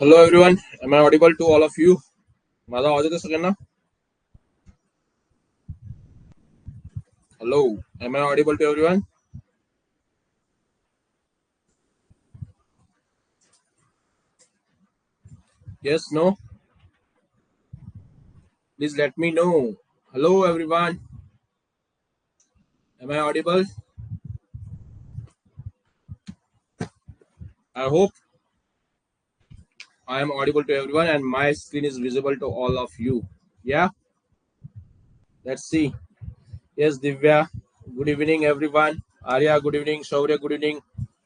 Hello everyone, am I audible to all of you? माझा आवाज येतो सगळ्यांना? Hello, am I audible to everyone? Yes, no? Please let me know. Hello everyone, am I audible? I hope I am audible to everyone and my screen is visible to all of you. Yeah, let's see. Yes, Divya, good evening everyone. Arya, good evening. Shaurya, good evening.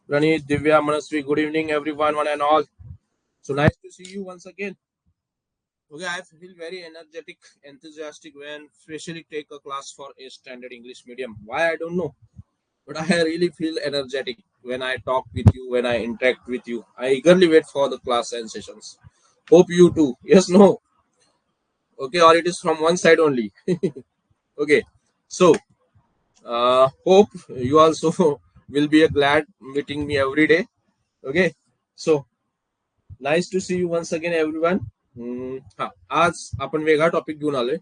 Praneet, Divya, Manasvi, good evening everyone, one and all. So nice to see you once again. Okay, I feel very energetic, enthusiastic when freshly take a class for a standard English medium. Why I don't know, but I really feel energetic when I talk with you, when I interact with you. I eagerly wait for the class and sessions. Hope you too. Yes, no. Okay, or it is from one side only. Okay, so hope you also will be a glad meeting me every day. Okay, so nice to see you once again, everyone. हा आज आपण वेगळा topic घेऊन आलोय.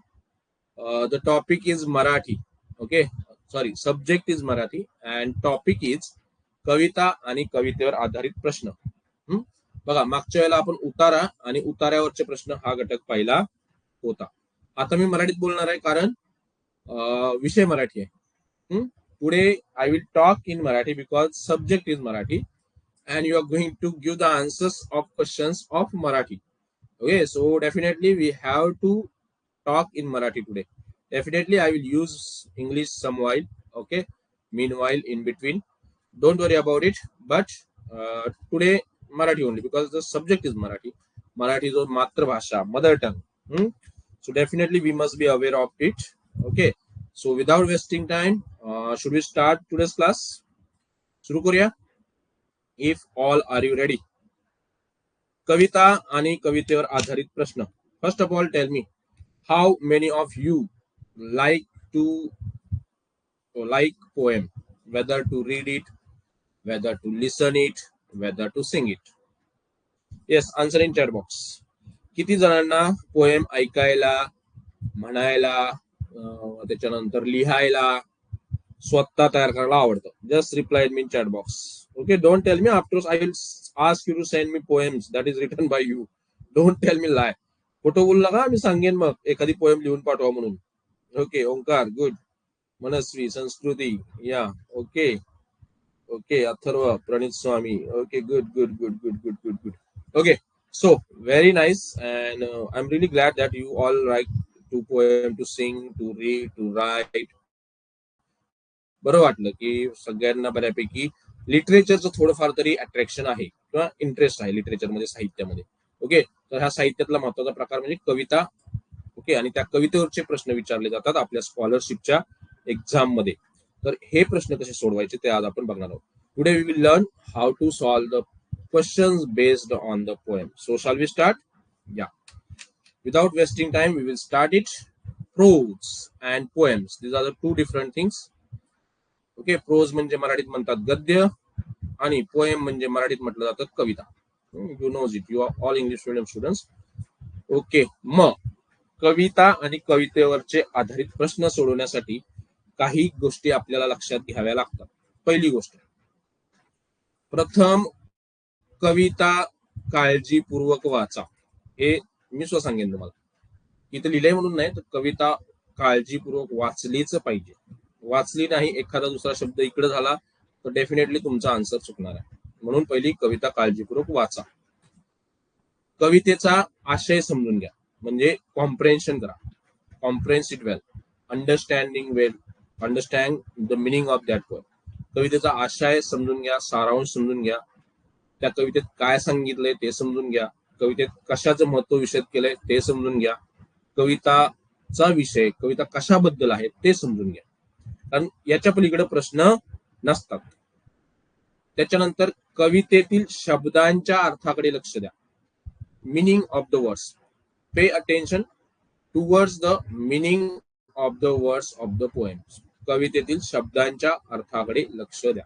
The topic is Marathi. Okay, sorry, subject is Marathi and topic is कविता आणि कवितेवर आधारित प्रश्न. बघा, मागच्या वेळेला आपण उतारा आणि उतार्यावरचे प्रश्न हा घटक पाहिला होता. आता मी मराठीत बोलणार आहे कारण विषय मराठी आहे. पुढे I will talk in Marathi because subject is Marathi and you are going to give the answers of questions of Marathi. Okay, so definitely we have to talk in Marathi today. Definitely I will use English some while. Okay, meanwhile in between, don't worry about it. But today Marathi only because the subject is Marathi. Marathi is our matrabhasha, mother tongue. So definitely we must be aware of it. Okay, so without wasting time, should we start today's class? सुरू करूया. If all are you ready? कविता आणि कवितेवर आधारित प्रश्न. First of all tell me how many of you like to poem, whether to read it, whether to listen it, whether to sing it. Yes, answer in chat box. किती जणांना poem ऐकायला, म्हणायला, त्याच्यानंतर लिहायला, स्वतः तयार करायला आवडतं? Just reply me in chat box. Okay, don't tell me after I will ask you to send me poems that is written by you. Don't tell me lie. खोटं बोलला का मी सांगेन मग एखादी पोएम लिहून पाठवा म्हणून. ओके, ओंकार गुड, मनस्वी, संस्कृती या okay okay, Atharva, Pranit Swami okay, good good good good good good good. Okay, so very nice and I'm really glad that you all like to poem, to sing, to read, to write. बरं वाटलं की सगळ्यांना बऱ्यापैकी लिटरेचरचं थोडंफार तरी attraction आहे किंवा interest आहे लिटरेचरमध्ये, साहित्यामध्ये. ओके, तर ह्या साहित्यातला महत्वाचा प्रकार म्हणजे कविता. ओके, आणि त्या कवितेवरचे प्रश्न विचारले जातात आपल्या स्कॉलरशिपच्या एक्झाम मध्ये. तर हे प्रश्न कसे सोडवायचे ते आज आपण बघणार आहोत. Today we will learn how to solve the questions based on the poem. So shall we start? Yeah, without wasting time we will start it. Prose and poems, these are the two different things. Okay, prose म्हणजे मराठीत म्हणतात गद्य आणि poem म्हणजे मराठीत म्हटलं जातं कविता. You know it, you are all English medium students. Okay, मग कविता आणि कवितेवरचे आधारित प्रश्न सोडवण्यासाठी काही गोष्टी आपल्याला लक्षात घ्याव्या लागतात. पहिली गोष्ट, प्रथम कविता काळजीपूर्वक वाचा. हे मी स्वतः सांगेन तुम्हाला, इथे लिहिलंय म्हणून नाही, तर कविता काळजीपूर्वक वाचलीच पाहिजे. वाचली नाही, एखादा दुसरा शब्द इकडे झाला तर डेफिनेटली तुमचा आन्सर चुकणार आहे. म्हणून पहिली कविता काळजीपूर्वक वाचा. कवितेचा आशय समजून घ्या, म्हणजे कॉम्प्रेन्शन करा. Comprehend it well, understanding well, understand the meaning of that poem. कवितेचा आशय समजून घ्या, सारांश समजून घ्या, त्या कवितेत काय सांगितलंय ते समजून घ्या, कवितेत कशाचं महत्व विषद केलंय ते समजून घ्या, कविताचा विषय, कविता कशाबद्दल आहे ते समजून घ्या, कारण याच्या पलीकडे प्रश्न नसतात. त्याच्यानंतर कवितेतील शब्दांच्या अर्थाकडे लक्ष द्या. meaning of the words, pay attention towards the meaning of the words of the poems. कवितेतील शब्दांच्या अर्थाकडे लक्ष द्या.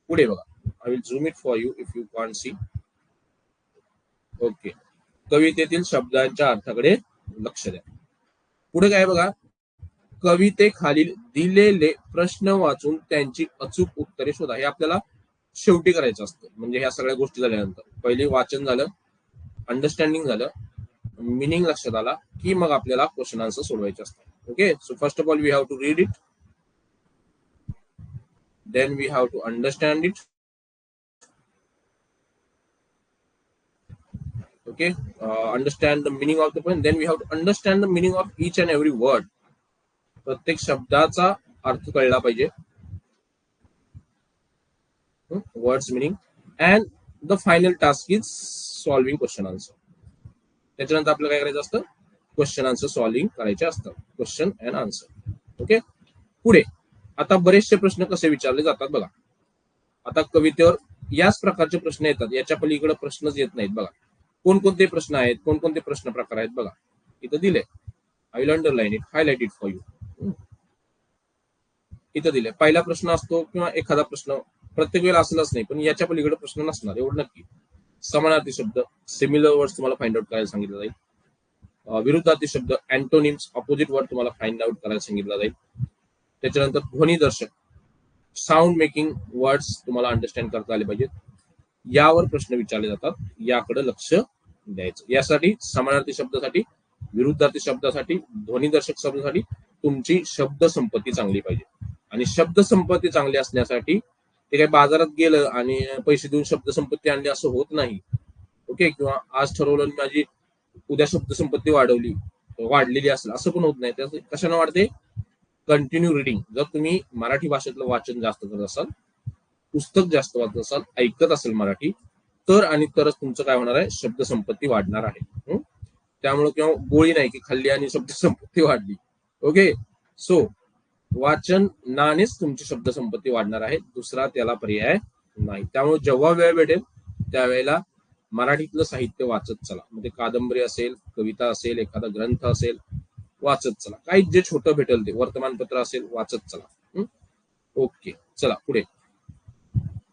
पुढे बघा, I will zoom it for you if you can't see. Okay, कवितेतील शब्दांच्या अर्थाकडे लक्ष द्या. पुढे काय बघा, कवितेखालील दिलेले प्रश्न वाचून त्यांची अचूक उत्तरे शोधा. हे आपल्याला शेवटी करायचं असतं. म्हणजे ह्या सगळ्या गोष्टी झाल्यानंतर पहिले वाचन झालं, अंडरस्टँडिंग झालं, मिनिंग लक्षात आला की मग आपल्याला क्वेश्चन आन्सर सोडवायचे असतात. Okay, so first of all we have to read it, then we have to understand it. Okay, understand the meaning of the poem. Then we have to understand the meaning of each and every word. प्रत्येक शब्दाचा अर्थ कळला पाहिजे. Words meaning. And the final task is solving question answer. त्याच्यानंतर आपल्याला काय करायचं असतं, क्वेश्चन आन्सर सॉल्विंग करायचे असतात. Question and answer. ओके, पुढे आता बरेचसे प्रश्न कसे विचारले जातात बघा. आता कवितेवर याच प्रकारचे प्रश्न येतात, याच्या पलीकडे प्रश्नच येत नाहीत बघा. कोणकोणते प्रश्न आहेत, कोणकोणते प्रश्न प्रकार आहेत बघा, इथं दिले. I will underline it, highlight it for you. इथं दिले. पहिला प्रश्न असतो किंवा एखादा प्रश्न प्रत्येक वेळेला असलंच नाही, पण याच्या पलीकडे प्रश्न नसणार एवढं नक्की. समानार्थी शब्द, सिमिलर वर्ड्स तुम्हाला फाइंड आउट करायला सांगितलं जाईल. विरुद्धार्थी शब्द, अँटोनिम्स, ऑपोजिट वर्ड तुम्हाला फाइंड आउट करायला सांगितलं जाईल. त्याच्यानंतर ध्वनीदर्शक, साऊंड मेकिंग वर्ड्स तुम्हाला अंडरस्टँड करता आले पाहिजेत. यावर प्रश्न विचारले जातात, याकडे लक्ष द्यायचं. यासाठी समानार्थी शब्दासाठी, विरुद्धार्थी शब्दासाठी, ध्वनीदर्शक शब्दासाठी तुमची शब्द संपत्ती चांगली पाहिजे. आणि शब्द संपत्ती चांगली असण्यासाठी ते काही बाजारात गेलं आणि पैसे देऊन शब्द संपत्ती आणली असं होत नाही. ओके, किंवा आज ठरवलं माझी उद्या शब्द संपत्ती वाढलेली असेल असं पण होत नाही. त्याचं कशाने वाढते, कंटिन्यू रिडिंग. जर तुम्ही मराठी भाषेतलं वाचन जास्त करत असाल, पुस्तक जास्त वाचत असाल, ऐकत असेल मराठी, तर आणि तरच तुमचं काय होणार आहे, शब्द संपत्ती वाढणार आहे. त्यामुळे किंवा गोळी नाही की खाल्ली आणि शब्द संपत्ती वाढली. ओके, सो वाचनानेच तुमची शब्द संपत्ती वाढणार आहे, दुसरा त्याला पर्याय नाही. त्यामुळे जेव्हा वेळ भेटेल त्यावेळेला मराठीतलं साहित्य वाचत चला. म्हणजे कादंबरी असेल, कविता असेल, एखादा ग्रंथ असेल, वाचत चला. काही जे छोटं भेटेल ते, वर्तमानपत्र असेल, वाचत चला. ओके, चला पुढे.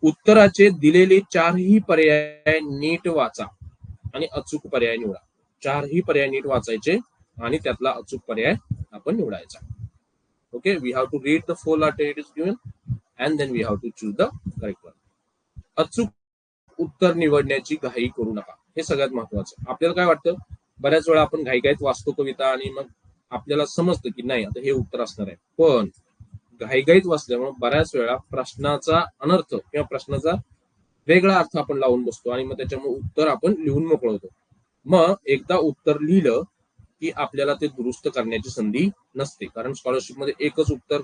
उत्तराचे दिलेले चारही पर्याय नीट वाचा आणि अचूक पर्याय निवडा. चारही पर्याय नीट वाचायचे आणि त्यातला अचूक पर्याय आपण निवडायचा. Okay, we have to read the four alternatives given and then we have to choose the correct one. अचूक उत्तर निवडण्याची घाई करू नका, हे सगळ्यात महत्वाचं. आपल्याला काय वाटतं, बऱ्याच वेळा आपण घाईघाईत वाचतो कविता आणि मग आपल्याला समजतं की नाही आता हे उत्तर असणार आहे, पण घाईघाईत वाचल्यामुळे बऱ्याच वेळा प्रश्नाचा अनर्थ किंवा प्रश्नाचा वेगळा अर्थ आपण लावून बसतो आणि मग त्याच्यामुळे उत्तर आपण लिहून मोकळं होतो. मग एकदा उत्तर लिहिलं की आपल्याला ते दुरुस्त करण्याची संधी नसते, कारण स्कॉलरशिप मध्ये एकच उत्तर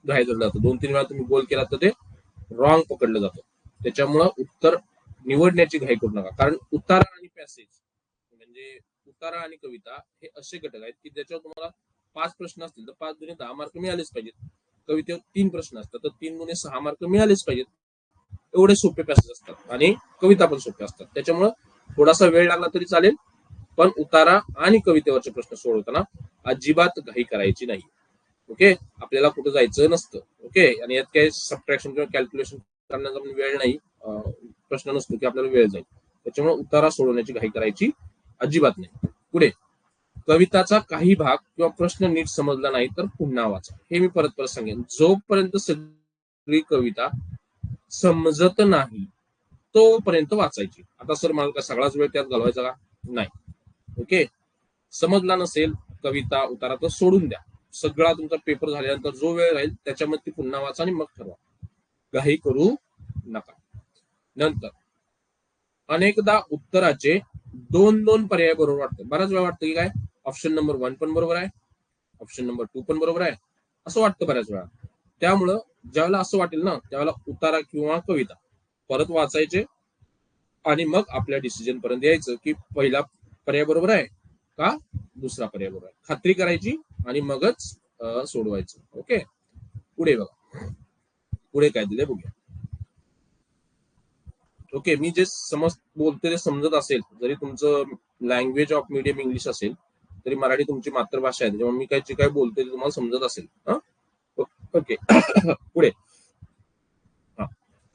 घाई धरलं जातं. 2-3 वेळा तुम्ही गोल केला तर ते रॉंग पकडलं जातं. त्याच्यामुळं उत्तर निवडण्याची घाई करू नका, कारण उतारा आणि पॅसेज म्हणजे उतारा आणि कविता हे असे घटक आहेत की ज्याच्यावर तुम्हाला 5 प्रश्न असतील तर 5 दुने 10 मार्क मिळालेच पाहिजेत. कवितेवर 3 प्रश्न असतात तर 3 दुने 6 मार्क मिळालेच पाहिजेत. एवढे सोपे पॅसेज असतात आणि कविता पण सोपे असतात. त्याच्यामुळं थोडासा वेळ लागला तरी चालेल, पण उतारा आणि कवितेवरचे प्रश्न सोडवताना अजिबात घाई करायची नाही. ओके, आपल्याला कुठं जायचं नसतं. ओके, आणि यात काही सबट्रॅक्शन किंवा कॅल्क्युलेशन करण्याचा वेळ नाही, प्रश्न नसतो की आपल्याला वेळ जाईल. त्याच्यामुळे उतारा सोडवण्याची घाई करायची अजिबात नाही. पुढे, कविताचा काही भाग किंवा प्रश्न नीट समजला नाही तर पुन्हा वाचा. हे मी परत परत सांगेन, जोपर्यंत सगळी कविता समजत नाही तोपर्यंत वाचायची. आता सर मला का सगळाच वेळ त्यात घालवायचा का, नाही. ओके, समजला नसेल कविता उतारा तर सोडून द्या. सगळा तुमचा पेपर झाल्यानंतर जो वेळ राहील त्याच्यामध्ये ती पुन्हा वाचा आणि मग ठरवा, घाई करू नका. नंतर अनेकदा उत्तराचे 2 पर्याय बरोबर वाटतं. बराच वेळा वाटतं की काय ऑप्शन नंबर 1 पण बरोबर आहे, ऑप्शन नंबर 2 पण बरोबर आहे, असं वाटतं बऱ्याच वेळा. त्यामुळं ज्यावेळेला असं वाटेल ना त्यावेळेला उतारा किंवा कविता परत वाचायचे आणि मग आपल्या डिसिजन पर्यंत यायचं की पहिला पर्याय बरोबर आहे का दुसरा पर्याय बरोबर आहे, खात्री करायची आणि मगच सोडवायचं. ओके, पुढे बघा, पुढे काय दिले बघूया. ओके, मी जे बोलते ते समजत असेल, जरी तुमचं लँग्वेज ऑफ मीडियम इंग्लिश असेल तरी मराठी तुमची मातृभाषा आहे, जेव्हा मी जे काय बोलते ते तुम्हाला समजत असेल. ओके पुढे,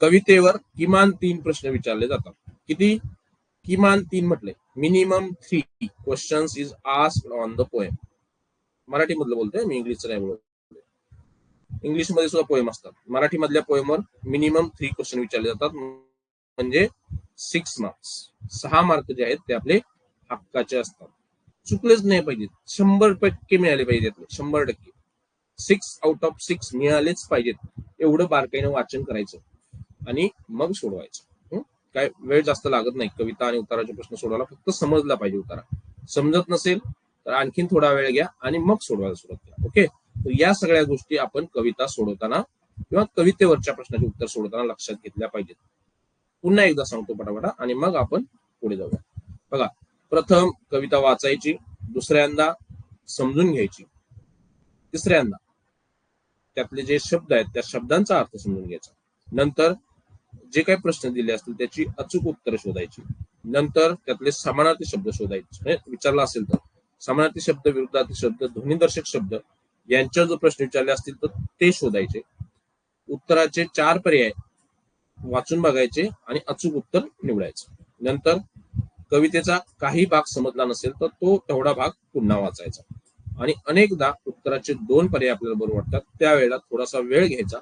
कवितेवर किमान 3 प्रश्न विचारले जातात. किती? किमान 3 म्हटलंय. Minimum 3 questions is asked on the poem. Marathi मधलं बोलतोय मी, इंग्लिशचं नाही बोलत. इंग्लिश मध्ये सुद्धा पोएम असतात. मराठी मधल्या पोएमवर मिनिमम 3 क्वेश्चन विचारले जातात, म्हणजे 6 मार्क्स. 6 मार्क जे आहेत ते आपले हक्काचे असतात. चुकलेच नाही पाहिजे, 100% मिळाले पाहिजे. 100%. 6 आउट ऑफ 6 मिळालेच पाहिजेत. एवढं बारकाईनं वाचन करायचं आणि मग सोडवायचं. काय वेळ जास्त लागत नाही. कविता आणि उत्तराचे प्रश्न सोडवायला फक्त समजला पाहिजे उतारा. समजत नसेल तर आणखीन थोडा वेळ घ्या आणि मग सोडवायला सुरुवात करा. ओके, तर या सगळ्या गोष्टी आपण कविता सोडवताना किंवा कवितेवरच्या प्रश्नाचे उत्तर सोडवताना लक्षात घेतल्या पाहिजेत. पुन्हा एकदा सांगतो पटापटा आणि मग आपण पुढे जाऊया. बघा, प्रथम कविता वाचायची, दुसऱ्यांदा समजून घ्यायची, तिसऱ्यांदा त्यातले जे शब्द आहेत त्या शब्दांचा अर्थ समजून घ्यायचा, नंतर जे काही प्रश्न दिले असतील त्याची अचूक उत्तर शोधायची, नंतर त्यातले समानार्थी शब्द शोधायचे. विचारला असेल तर समानार्थी शब्द, विरुद्धार्थी शब्द, ध्वनिदर्शक शब्द यांच्यावर जर प्रश्न विचारले असतील तर ते शोधायचे. उत्तराचे 4 पर्याय वाचून बघायचे आणि अचूक उत्तर निवडायचं. नंतर कवितेचा काही भाग समजला नसेल तर तो तेवढा भाग पुन्हा वाचायचा आणि अनेकदा उत्तराचे 2 पर्याय आपल्याला बरोबर वाटतात त्यावेळेला थोडासा वेळ घ्यायचा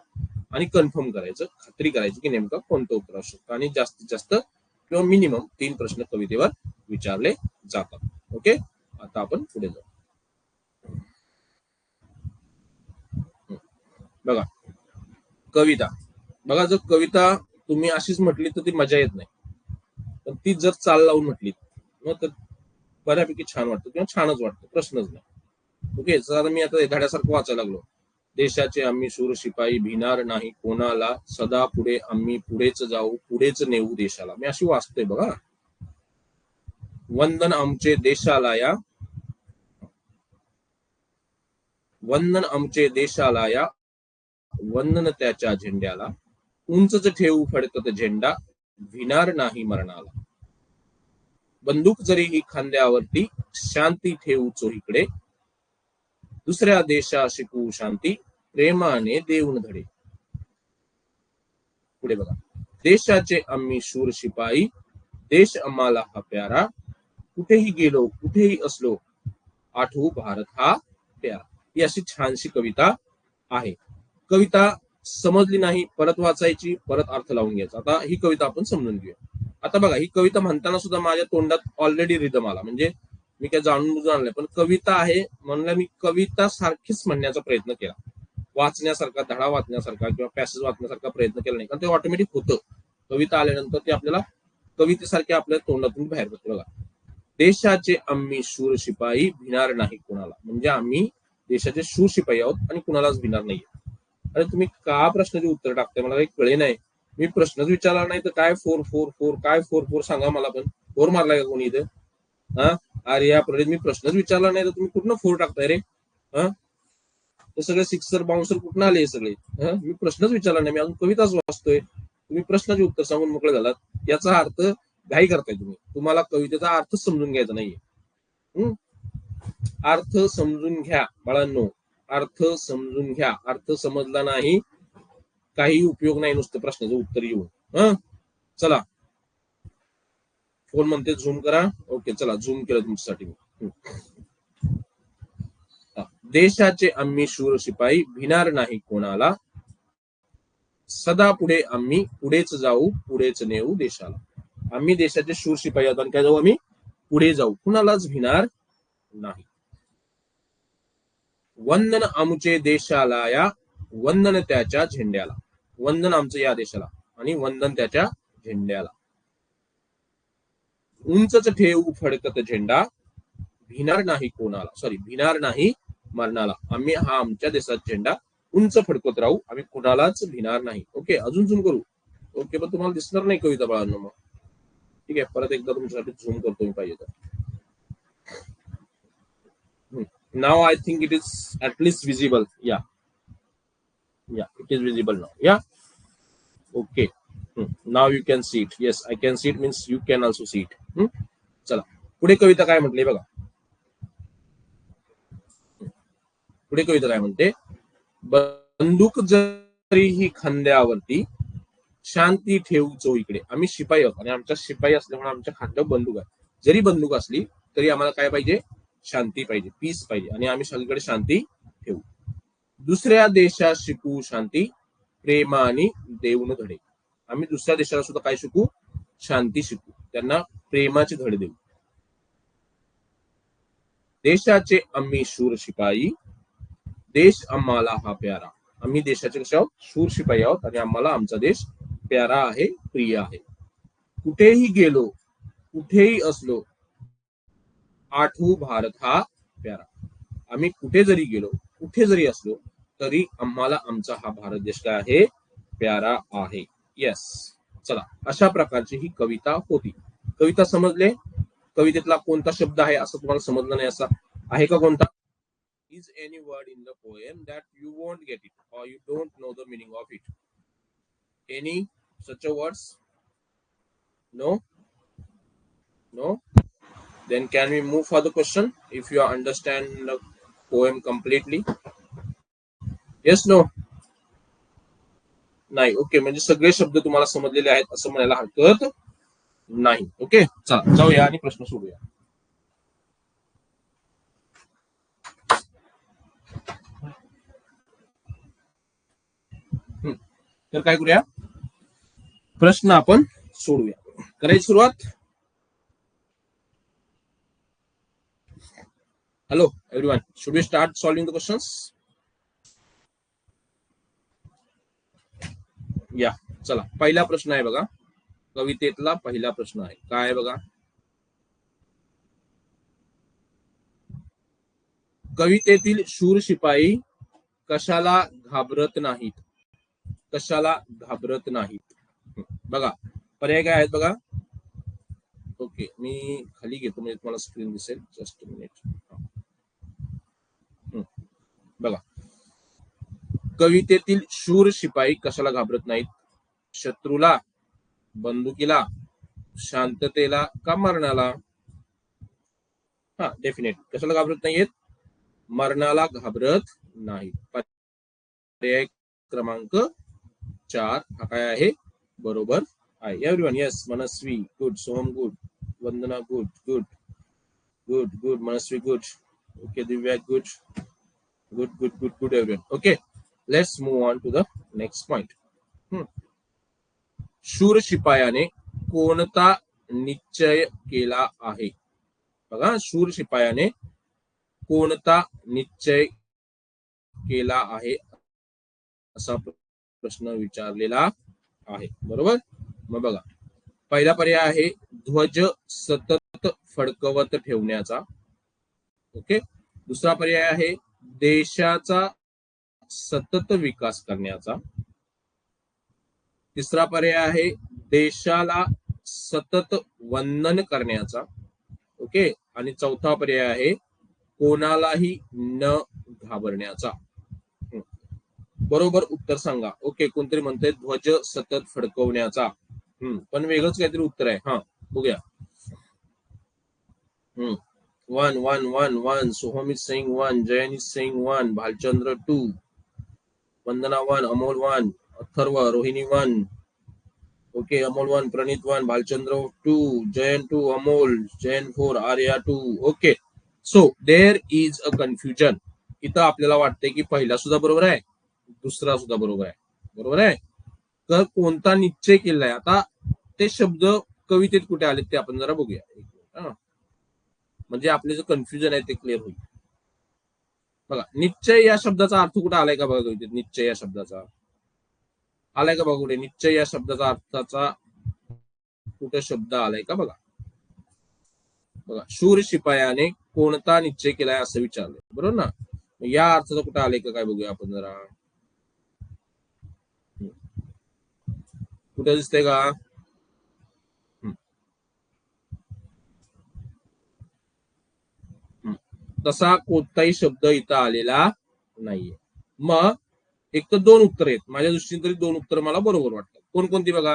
आणि कन्फर्म करायचं, खात्री करायची की नेमकं कोणतं उत्तर असू शकतं. आणि जास्तीत जास्त किंवा मिनिमम 3 प्रश्न कवितेवर विचारले जातात. ओके, आता आपण पुढे जाऊ. बघा, कविता. बघा, जर कविता तुम्ही अशीच म्हटली तर ती मजा येत नाही, पण ती जर चाल लावून म्हटली तर बऱ्यापैकी छान वाटतं किंवा छानच वाटतं, प्रश्नच नाही. ओके, जर मी आता एखाद्यासारखं वाचायला लागलो, देशाचे आम्ही शूर शिपाई, भिणार नाही कोणाला, सदा पुढे आम्ही पुढेच जाऊ, पुढेच नेऊ देशाला. मी अशी वाचतोय बघा. वंदन आमचे देशाला या, वंदन आमचे देशाला या, वंदन त्याच्या झेंड्याला, उंचच ठेवू फडकत झेंडा, भिणार नाही मरणाला. बंदूक जरीही खांद्यावरती, शांती ठेवू चोहीकडे, दुसऱ्या देशा शिकवू शांती, प्रेमाने देऊन धडे. पुढे बघा, देशाचे आम्ही शूर शिपाई, देश आम्हाला हा प्यारा, कुठेही गेलो कुठेही असलो, आठवू भारत हा प्यारा. ही अशी छानशी कविता आहे. कविता समजली नाही, परत वाचायची, परत अर्थ लावून घ्यायचा. आता ही कविता आपण समजून घेऊया. आता बघा, ही कविता म्हणताना सुद्धा माझ्या तोंडात ऑलरेडी रिदम आला, म्हणजे मी काय जाणून बुजून आणलंय, पण कविता आहे म्हणलं मी कविता सारखीच म्हणण्याचा प्रयत्न केला. वाचण्यासारखा, धडा वाचण्यासारखा किंवा पॅसेज वाचण्यासारखा प्रयत्न केला नाही, कारण ते ऑटोमॅटिक होतं. कविता आल्यानंतर ते आपल्याला कवितेसारखे आपल्या तोंडातून बाहेर पडतं. बघा, देशाचे आम्ही शूर शिपाई, भिणार नाही कोणाला, म्हणजे आम्ही देशाचे शूर शिपाई आहोत आणि कुणालाच भिणार नाहीये. अरे तुम्ही का प्रश्नाचे उत्तर टाकताय, मला काही कळे नाही. मी प्रश्नच विचारला नाही तर काय 444 काय 44 सांगा मला. पण 4 मारलाय का कोणी इथे? हा, अरे या प्रणित, मी प्रश्नच विचारला नाही तर तुम्ही कुठनं 4 टाकताय रे? हा, हे सगळे सिक्सर बाउन्सर कुठं आले हे सगळे? मी प्रश्नच विचारला नाही, मी अजून कविताच वाचतोय. तुम्ही प्रश्नाचे उत्तर सांगून मोकळे झालात, याचा अर्थ घाई करताय तुम्ही. तुम्हाला कवितेचा अर्थ समजून घ्यायचा नाहीये. अर्थ समजून घ्या बाळांनो, अर्थ समजून घ्या. अर्थ समजला नाही काही उपयोग नाही नुसतं प्रश्नाचं उत्तर येऊन. चला, फोन म्हणते झूम करा. ओके, चला झूम केलं तुमच्यासाठी. देशाचे आम्ही शूर शिपाई, भिणार नाही कोणाला, सदा पुढे आम्ही पुढेच जाऊ, पुढेच नेऊ देशाला. आम्ही देशाचे शूर शिपाई आहोत आणि काय जाऊ, आम्ही पुढे जाऊ, कुणालाच भिणार नाही. वंदन आमचे देशाला या, वंदन त्याच्या झेंड्याला. वंदन आमचं या देशाला आणि वंदन त्याच्या झेंड्याला. उंचच ठेवू फडकत झेंडा, भिणार नाही कोणाला, सॉरी भिणार नाही मरणाला. आम्ही हा आमच्या देशाचा झेंडा उंच फडकत राहू, आम्ही कुणालाच भिणार नाही. ओके, अजून झूम करू. ओके, पण तुम्हाला दिसणार नाही कविता बाळांनो. मग ठीक आहे, परत एकदा तुमच्यासाठी झूम करतो मी पाहिजे तर. Now I think it is at least visible. Yeah, it is visible now. Yeah, okay. Now you can see it. Yes, I can see it, means you can also see it. चला, पुढे कविता काय म्हटली बघा. पुढे कविता काय म्हणते, बंदूक जरीही खांद्यावरती, शांती ठेवचो इकडे. आम्ही शिपाई आहोत आणि आमच्या शिपाई असल्यामुळे आमच्या खांद्यावर बंदूक आहे. जरी बंदूक असली तरी आम्हाला काय पाहिजे? शांती पाहिजे, पीस पाहिजे, आणि आम्ही सगळीकडे शांती ठेवू. दुसऱ्या देशात शिकू शांती, प्रेमाने देऊन धडे. आम्ही दुसऱ्या देशाला सुद्धा काय शिकू? शांती शिकू, त्यांना प्रेमाचे धडे देऊ. देशाचे आम्ही शूर शिपाई, देश आम्हाला हा प्यारा. आम्ही देशाचे कसे आहोत? शूर शिपाई आहोत आणि आम्हाला आमचा देश प्यारा आहे, प्रिय आहे. कुठेही गेलो, कुठेही असलो, आठवू भारत हा प्यारा. आम्ही कुठे जरी गेलो, कुठे जरी असलो तरी आम्हाला आमचा हा भारत देश काय आहे? प्यारा आहे. येस. चला, अशा प्रकारची ही कविता होती. कविता समजले? कवितेतला कोणता शब्द आहे असं तुम्हाला समजलं नाही असा आहे का कोणता? Is any word in the poem that you won't get it or you don't know the meaning of it? Any such a words? No? No? Then can we move for the question if you understand the poem completely? Yes, no? नाही. Okay, म्हणजे सगळे शब्द तुम्हाला समजलेले आहेत असं म्हणायला हरकत नाही. ओके, चला जाऊया आणि प्रश्न सोडूया. तर काय करूया? प्रश्न आपण सोडूया. करायची सुरुवात? Hello everyone, should we start solving the questions? या, चला पहिला प्रश्न आहे बघा. कवितेतला पहिला प्रश्न आहे. काय आहे बघा? कवितेतील शूर शिपाई कशाला घाबरत नाहीत? कशाला घाबरत नाहीत? बघा पर्याय काय आहेत बघा. ओके, मी खाली घेतो म्हणजे तुम्हाला स्क्रीन दिसेल. Just minute. बघा, कवितेतील शूर शिपाई कशाला घाबरत नाहीत? शत्रूला, बंदुकीला, शांततेला का मरणाला? हा, डेफिनेट कशाला घाबरत नाहीयेत? मरणाला घाबरत नाही. पर्याय क्रमांक 4 हा काय आहे? बरोबर आहे. Everyone, yes. Manasvi good, Soham good, Vandana good, good good good, Manasvi good, okay, Divya good, good good good good everyone. Okay, let's move on to the next point. शूर शिपायाने कोणता निश्चय केला आहे? बघा, शूर शिपायाने कोणता निश्चय केला आहे असा प्रश्न विचारलेला आहे. बरोबर. मग बघा, पहिला पर्याय आहे ध्वज सतत फडकवत ठेवण्याचा. ओके. दुसरा पर्याय आहे देशाचा सतत विकास करण्याचा. तिसरा पर्याय आहे देशाला सतत वंदन करण्याचा. ओके. आणि चौथा पर्याय आहे कोणालाही न घाबरण्याचा. बरोबर उत्तर सांगा. ओके, कोणतरी म्हणते ध्वज सतत फडकवण्याचा. पण वेगळंच काहीतरी उत्तर आहे. हा, बघूया. 1 1 1 1. Soham is saying 1, Jayan is saying 1, Bhalchandra 2, Vandana 1, Amol 1, Atharva, Rohini 1. Okay, Amol 1, Pranit 1, Bhalchandra 2, Jayan 2, Amol, Jayan 4, Arya 2. Okay, so there is a confusion. इथं आपल्याला वाटतंय की पहिला सुद्धा बरोबर आहे, दुसरा सुद्धा बरोबर आहे. बरोबर आहे. तर कोणता निश्चय केलाय? आता ते शब्द कवितेत कुठे आले ते आपण जरा बघूया. म्हणजे आपले जो कन्फ्युजन आहे ते क्लिअर होईल. बघा, निश्चय या शब्दाचा अर्थ कुठे आलाय का बघा कवितेत? निश्चय या शब्दाचा आलाय का बघा कुठे? निश्चय या शब्दाचा अर्थाचा कुठे शब्द आलाय का बघा. बघा, शूर शिपायाने कोणता निश्चय केलाय असं विचारलंय. बरोबर ना? या अर्थाचा कुठे आलाय का काय बघूया आपण जरा. कुठे दिसतंय का? तसा कोणताही शब्द इथं आलेला नाहीये. मग एक तर दोन उत्तर आहेत. माझ्या दृष्टीने तरी दोन उत्तर मला बरोबर वाटतात. कोणकोणती बघा.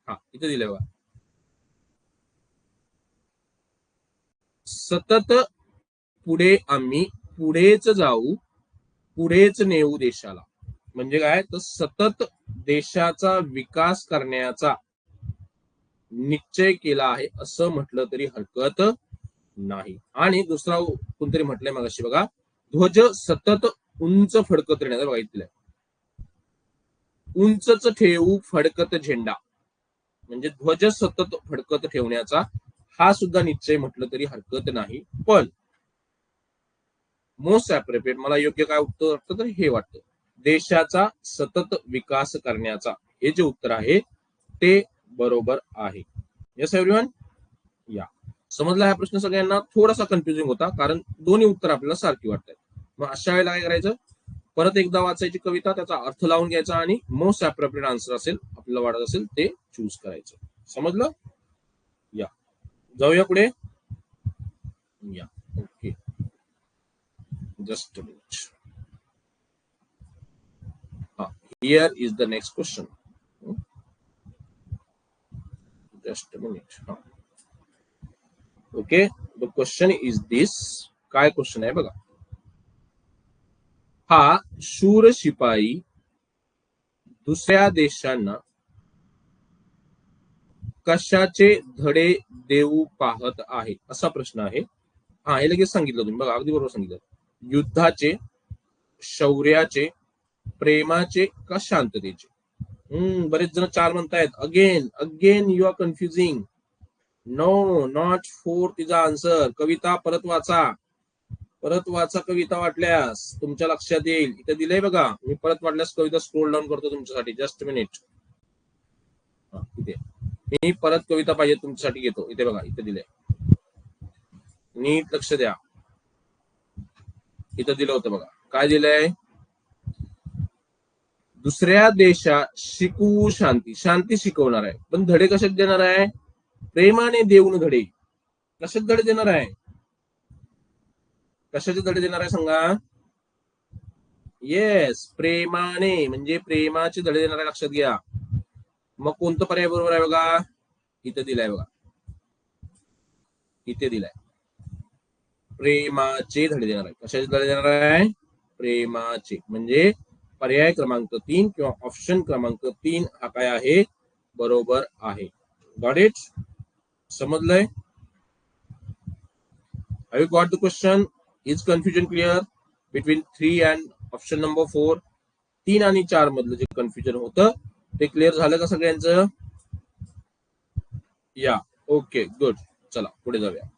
हा, इथे दिले बघा. सतत पुढे आम्ही पुढेच जाऊ, पुढेच नेऊ देशाला. म्हणजे काय तर सतत देशाचा विकास करण्याचा निश्चय केला आहे असं म्हटलं तरी हरकत नाही. आणि दुसरा कोणतरी म्हटलंय मगाशी बघा, ध्वज सतत उंच फडकत राहण्याचा बघितलंय. उंचच ठेवू फडकत झेंडा, म्हणजे ध्वज सतत फडकत ठेवण्याचा हा सुद्धा निश्चय म्हटलं तरी हरकत नाही. पण मोस्ट अप्रोप्रिएट मला योग्य काय उत्तर वाटतं तर हे वाटतं, देशाचा सतत विकास करण्याचा हे जे उत्तर आहे ते बरोबर आहे. येस एव्हरीवन, या समजला हा प्रश्न सगळ्यांना? थोडासा कन्फ्युजिंग होता कारण दोन्ही उत्तर आपल्याला सारखी वाटतात. मग अशा वेळेला काय करायचं, परत एकदा वाचायची कविता, त्याचा अर्थ लावून घ्यायचा आणि मोस्ट अप्रोप्रिएट आन्सर असेल आपल्याला वाटत असेल ते चूज करायचं. समजलं? या जाऊया पुढे. या okay, just a minute. Here is the next question. Just a minute. Okay, the question is this. काय क्वेश्चन आहे बघा. हा शूर शिपाई दुसऱ्या देशांना कशाचे धडे देऊ पाहत आहे असा प्रश्न आहे. हा हे लगेच सांगितलं तुम्ही बघा, अगदी बरोबर सांगितलं. युद्धाचे, शौर्याचे, प्रेमाचे का शांततेचे? बरेच जण चार म्हणतायत. Again again you are confusing. No, not fourth is answer. कविता परत वाचा, परत वाचा कविता, वाटल्यास तुमच्या लक्षात येईल. इथे दिलंय बघा, मी परत वाटल्यास कविता स्क्रोल डाऊन करतो तुमच्यासाठी. Just minute. इथे मी परत कविता पाहिजे तुमच्यासाठी घेतो. इथे बघा, इथे दिलंय, नीट लक्ष द्या. इथं दिलं होतं बघा, काय दिलंय, दुसऱ्या देशात शिकवू शांती. शांती शिकवणार आहे, पण धडे कशात देणार आहे? प्रेमाने देऊन धडे. कशात धडे देणार आहे? कशाचे धडे देणार आहे सांगा? येस, प्रेमाने, म्हणजे प्रेमाचे धडे देणार आहे. लक्षात घ्या. मग कोणतं पर्याय बरोबर आहे बघा, इथे दिलाय बघा, इथे दिलाय प्रेमाचे धडे देणार आहे. कशाचे धडे देणार आहे? प्रेमाचे. म्हणजे पर्याय क्रमांक 3 किंवा ऑप्शन क्रमांक 3 हा काय आहे? बरोबर आहे. Got it? समजलंय? Have you got the question? Is confusion clear between 3 and option number 4? 3 आणि 4 मधलं जे कन्फ्युजन होतं ते क्लिअर झालं का सगळ्यांचं? या ओके गुड. चला पुढे जाऊया.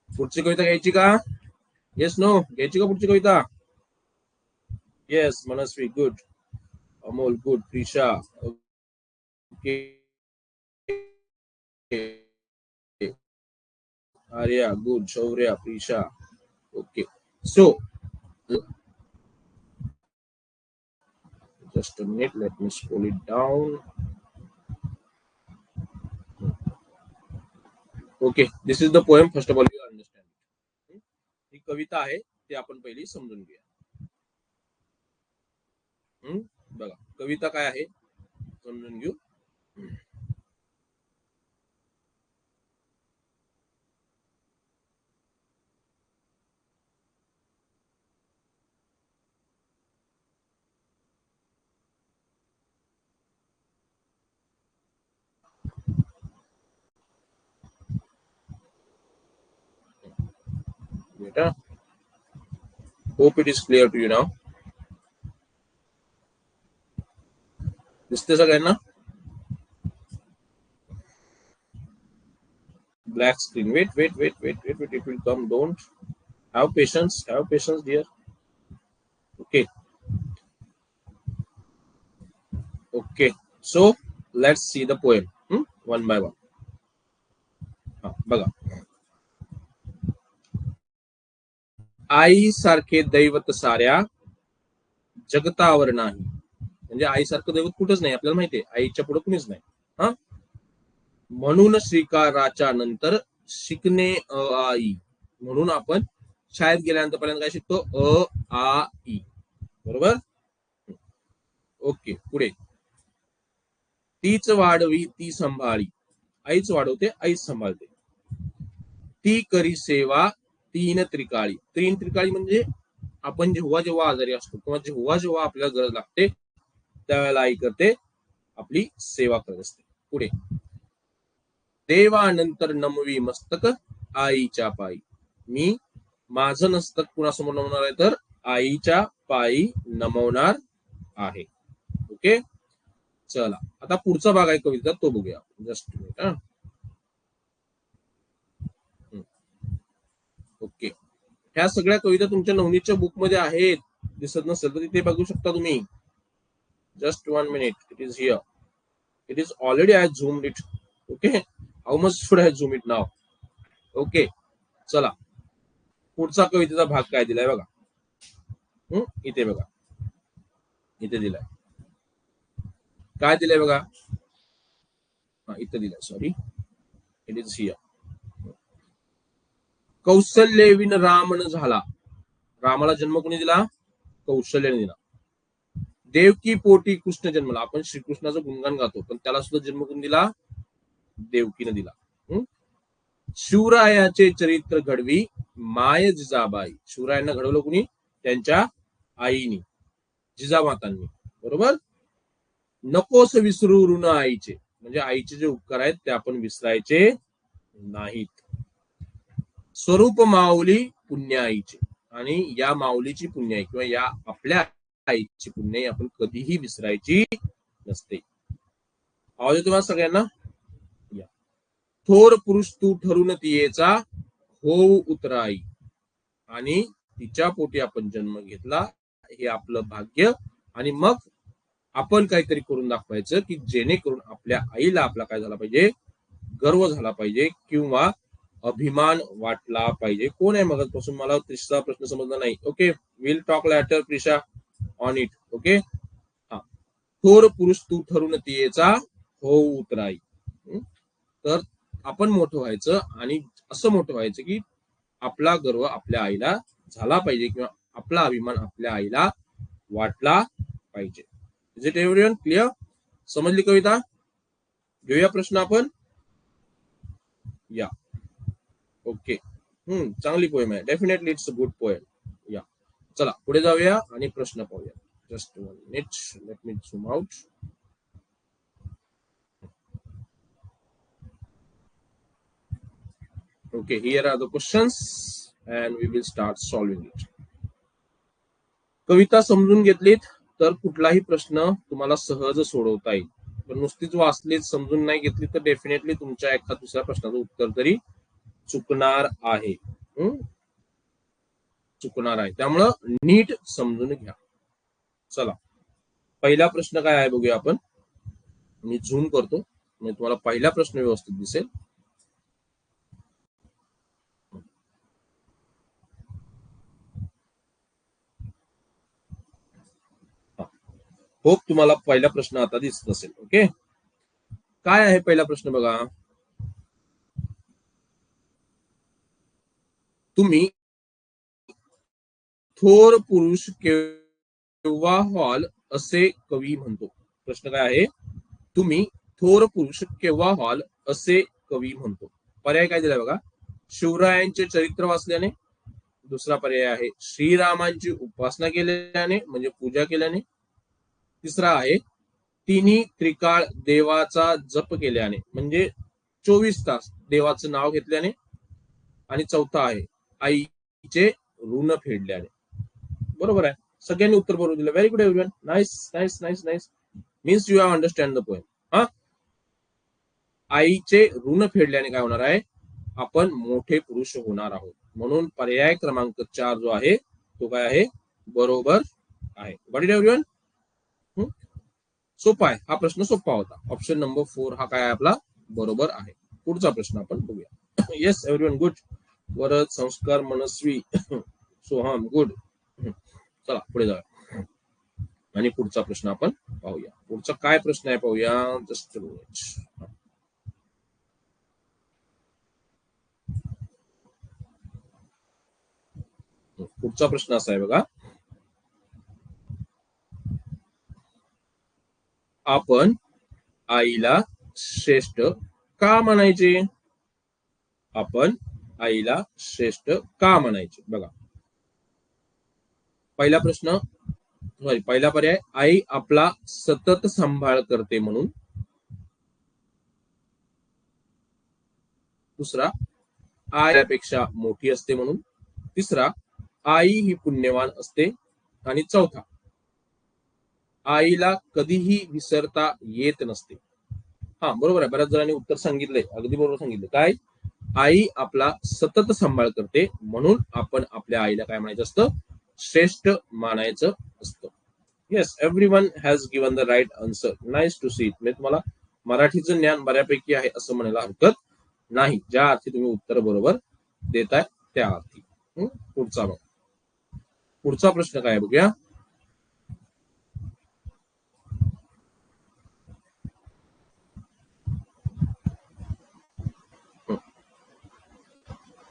पुढची कविता घ्यायची का? येस नो, घ्यायची का पुढची कविता? Yes Manasvi good, Amol good, Prisha okay, Arya good, Shaurya, Prisha okay. So just a minute, let me scroll it down. Okay, this is the poem. First of all you understand. ही कविता आहे ते आपण पहिली समजून घेऊया. बघा कविता काय आहे समजून घेऊ. बेटा, hope it is clear to you now. दिसते सगळ्यांना? Black screen. Wait, it will come. Don't have patience, dear. Okay, okay. So let's see the poem one by one. बघा, आई सारखे दैवत साऱ्या जगतावर नाही. म्हणजे आईसारखं दैवत कुठंच नाही, आपल्याला माहितीये आईच्या पुढे कुणीच नाही. हा, म्हणून श्रीकाराच्या नंतर शिकणे अ आ इ. म्हणून आपण शाळेत गेल्यानंतर पहिल्यांदा काय शिकतो? अ आ इ. बरोबर? ओके, पुढे. तीच वाढवी ती सांभाळी. आईच वाढवते, आईच सांभाळते. ती करी सेवा तीन त्रिकाळी. तीन त्रिकाळी म्हणजे आपण जेव्हा जेव्हा आजारी असतो किंवा जेव्हा जेव्हा आपल्याला गरज लागते त्यावेळेला आई करते आपली सेवा करत असते. पुढे, देवानंतर नमवी मस्तक आईच्या पायी. मी माझं मस्तक कुणासमोर नमवणार आहे तर आईच्या पायी नमवणार आहे. ओके, चला आता पुढचा भाग आहे कविता तो बघूया. Just minute. ओके, ह्या सगळ्या कविता तुमच्या नवनीतच्या बुक मध्ये आहेत. दिसत नसेल तर तिथे बघू शकता तुम्ही. Just 1 minute. It is here. It is already I zoomed it. Okay, how much should I zoom it now. Okay, चला पुढचा कवितेचा भाग काय दिलाय बघा. इथे बघा, इथे दिलाय. काय दिलंय बघा. इथे दिलाय, सॉरी. It is here. कौशल्यविन रामन झाला. रामाला जन्म कोणी दिला? कौशल्याने दिला. देवकी पोटी कृष्ण जन्मला. आपण श्रीकृष्णाचं गुणगान गातो पण त्याला सुद्धा जन्म कोणी दिला? देवकीने दिला. शिवरायाचे चरित्र घडवी माय जिजाबाई. शिवरायांना घडवलं कुणी? त्यांच्या आईनी, जिजामातांनी. बरोबर. नकोस विसरू ऋण आईचे. म्हणजे आईचे जे उपकार आहेत ते आपण विसरायचे नाहीत. स्वरूप माऊली पुण्य आईचे. आणि या माऊलीची पुण्याई किंवा या आपल्या आईची पुण्याई आपण कधीही विसरायची नसते. आवाज येतो तुम्हाला सगळ्यांना? या. थोर पुरुष तू ठरून तियेचा होऊ उतराई. आणि तिच्या पोटी आपण जन्म घेतला हे आपलं भाग्य. आणि मग आपण काहीतरी करून दाखवायचं की जेणेकरून आपल्या आईला आपला काय झाला पाहिजे? गर्व झाला पाहिजे किंवा अभिमान वाटला पाहिजे. कोण आहे मगापासून? मला तिसरा प्रश्न समजला नाही. Okay, will talk later Prisha on it. Okay, हा. थोर पुरुष तू ठरून तियेचा हो उतराई. तर आपण मोठं व्हायचं आणि असं मोठं व्हायचं की आपला गर्व आपल्या आईला झाला पाहिजे किंवा आपला अभिमान आपल्या आईला वाटला पाहिजे. Is it everyone clear? समजली कविता? घेऊया प्रश्न आपण. या. ओके, चांगली पोएम आहे. Definitely it's a good poem. या, चला पुढे जाऊया आणि प्रश्न पाहूया. Just 1 minute. Late me zoom out. Okay, here are the questions and we will start solving it. कविता समजून घेतलीत तर कुठलाही प्रश्न तुम्हाला सहज सोडवता येईल. पण नुसतीच वाचलीत समजून नाही घेतली तर डेफिनेटली तुमच्या एका दुसऱ्या प्रश्नाचं उत्तर तरी चुकणार आहे. चुकणार आहे. त्यामुळं नीट समजून घ्या. चला, पहिला प्रश्न काय आहे बघूया आपण. मी झूम करतो म्हणजे तुम्हाला पहिला प्रश्न व्यवस्थित दिसेल. होप तुम्हाला पहिला प्रश्न आता दिसत असेल. ओके, काय आहे पहिला प्रश्न बघा. तुम्ही थोर पुरुष केव्हा व्हाल असे कवी म्हणतो. प्रश्न काय आहे? तुम्ही थोर पुरुष केव्हा व्हाल असे कवी म्हणतो. पर्याय काय दिलाय बघा. शिवरायांचे चरित्र वाचल्याने. दुसरा पर्याय आहे श्रीरामांची उपासना केल्याने म्हणजे पूजा केल्याने. तिसरा आहे तिन्ही त्रिकाळ देवाचा जप केल्याने म्हणजे 24 तास देवाचं नाव घेतल्याने. आणि चौथा आहे आईचे ऋण फेडल्याने. बरोबर आहे. सगळ्यांनी उत्तर बरोबर दिलं. Very good everyone. Nice nice nice nice. Means you have understand the poem. हा, आईचे ऋण फेडल्याने काय होणार आहे? आपण मोठे पुरुष होणार आहोत. म्हणून पर्याय क्रमांक 4 जो आहे तो काय आहे? बरोबर आहे. Got it everyone? सोपा आहे. हा प्रश्न सोपा होता. ऑप्शन नंबर 4 हा काय आपला बरोबर आहे. पुढचा प्रश्न आपण बघूया. Yes everyone, good. वरद, संस्कार, मनस्वी, सोहम, गुड. चला पुढे जाऊया आणि पुढचा प्रश्न आपण पाहूया. पुढचा काय प्रश्न आहे पाहूया. जस्ट पुढचा प्रश्न असा आहे बघा. आपण आईला श्रेष्ठ का म्हणायचे? आपण आईला श्रेष्ठ का म्हणायचे? बघा, पहिला प्रश्न, सॉरी, पहिला पर्याय, आई आपला सतत सांभाळ करते म्हणून. दुसरा, आईपेक्षा मोठी असते म्हणून. तिसरा, आई ही पुण्यवान असते. आणि चौथा, आईला कधीही विसरता येत नसते. हा, बरोबर आहे, बऱ्याच जणांनी उत्तर सांगितलंय, अगदी बरोबर सांगितलं. काय? आई आपला सतत सांभाळ करते म्हणून आपण आपल्या आईला काय म्हणायचं असतं? श्रेष्ठ मानायचं असतं. Yes, everyone has given the right answer. Nice to see it. म्हणजे तुम्हाला मराठीचं ज्ञान बऱ्यापैकी आहे असं म्हणायला हरकत नाही, ज्या अर्थी तुम्ही उत्तर बरोबर देताय त्या अर्थी. पुढचा प्रश्न काय बघूया.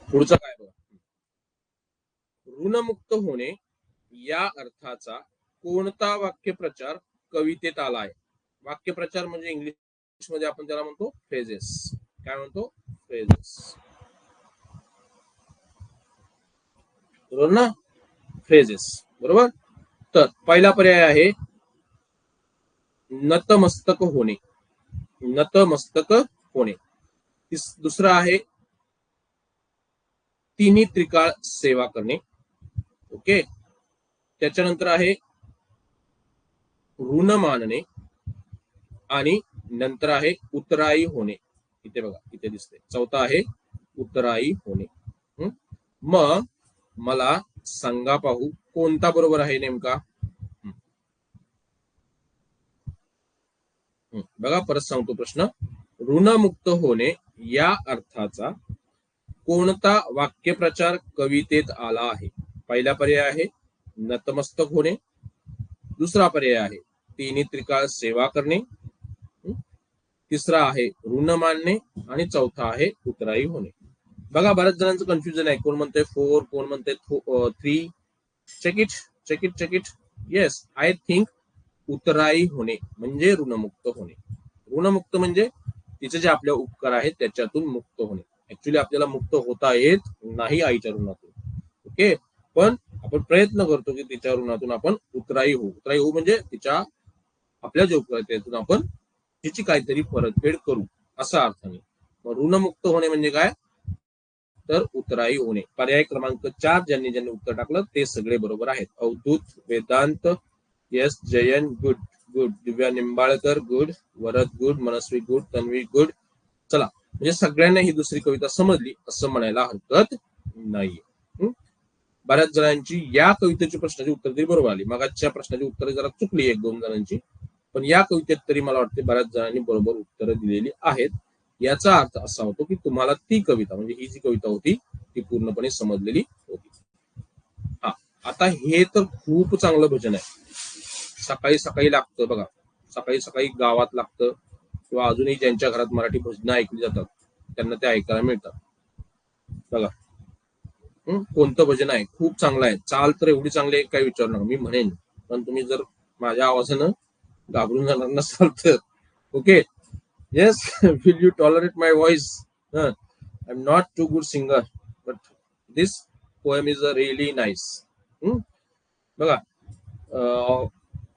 पुढचा काय बघा. ऋणमुक्त होणे या अर्थाचा कोणता वाक्यप्रचार कवितेत आला आहे? वाक्यप्रचार म्हणजे इंग्लिश मध्ये आपण त्याला म्हणतो फ्रेजेस. काय म्हणतो? फ्रेजेस. बरोबर ना? फ्रेजेस, बरोबर. तर पहिला पर्याय आहे नतमस्तक होणे. नतमस्तक होणे. दुसरा आहे तिन्ही त्रिकाळ सेवा करणे. ओके. त्याच्यानंतर आहे ऋण मानणे. आणि नंतर आहे उत्तराई होणे. इथे बघा, इथे दिसते. चौथा आहे उत्तराई होणे. मग मला सांगा पाहू कोणता बरोबर आहे नेमका. बघा, परत सांगतो प्रश्न. ऋणमुक्त होणे या अर्थाचा कोणता वाक्यप्रचार कवितेत आला आहे? पहिला पर्याय आहे नतमस्तक होणे. दुसरा पर्याय आहे तिन्ही त्रिकाळ सेवा करणे. तिसरा आहे ऋण मानणे. आणि चौथा आहे उत्तराई होणे. बघा, बऱ्याच जणांचं कन्फ्युजन आहे. कोण म्हणते 4, कोण म्हणते 3. Check it, check it, check it. Yes, I think उत्तराई होणे म्हणजे ऋणमुक्त होणे. ऋणमुक्त म्हणजे तिचे जे आपले उपकार आहेत त्याच्यातून मुक्त होणे. ऍक्च्युली आपल्याला मुक्त होता येत नाही आईच्या ऋणातून. ओके, पण आपण प्रयत्न करतो की तिच्या ऋणातून आपण उत्तराई होऊ. उत्तराई होऊ म्हणजे तिच्या आपल्या जे उपकार त्यातून आपण तिची काहीतरी परतफेड करू, असा अर्थाने. ऋणमुक्त होणे म्हणजे काय? तर उत्तराई होणे. पर्याय क्रमांक 4 ज्यांनी ज्यांनी उत्तर टाकलं ते सगळे बरोबर आहेत. अवधूत, वेदांत, यस, जयन, गुड गुड. दिव्या Nimbalkar, good. Varad, good. Manasvi, good. Tanvi, good. चला, म्हणजे सगळ्यांना ही दुसरी कविता समजली असं म्हणायला हरकत नाहीये. बऱ्याच जणांची या कवितेची प्रश्नाची उत्तर तरी बरोबर आली. मागच्या प्रश्नाची उत्तर जरा चुकली 1-2 जणांची, पण या कवितेत तरी मला वाटते बऱ्याच जणांनी बरोबर उत्तरं दिलेली आहेत. याचा अर्थ असा होतो की तुम्हाला ती कविता, म्हणजे ही जी कविता होती ती पूर्णपणे समजलेली होती. हा, आता हे तर खूप चांगलं भजन आहे. सकाळी सकाळी लागतं बघा. सकाळी सकाळी गावात लागतं, किंवा अजूनही ज्यांच्या घरात मराठी भजनं ऐकली जातात त्यांना ते ऐकायला मिळतात. बघा, कोणतं भजन आहे, खूप चांगलं आहे. चाल तर एवढी चांगली आहे काय विचारू नका, मी म्हणेन. पण तुम्ही जर माझ्या आवाजानं घाबरून जाणार नसाल तर. Okay. Yes, will you tolerate my voice? I am not too good singer, but this poem is a really nice. बघा,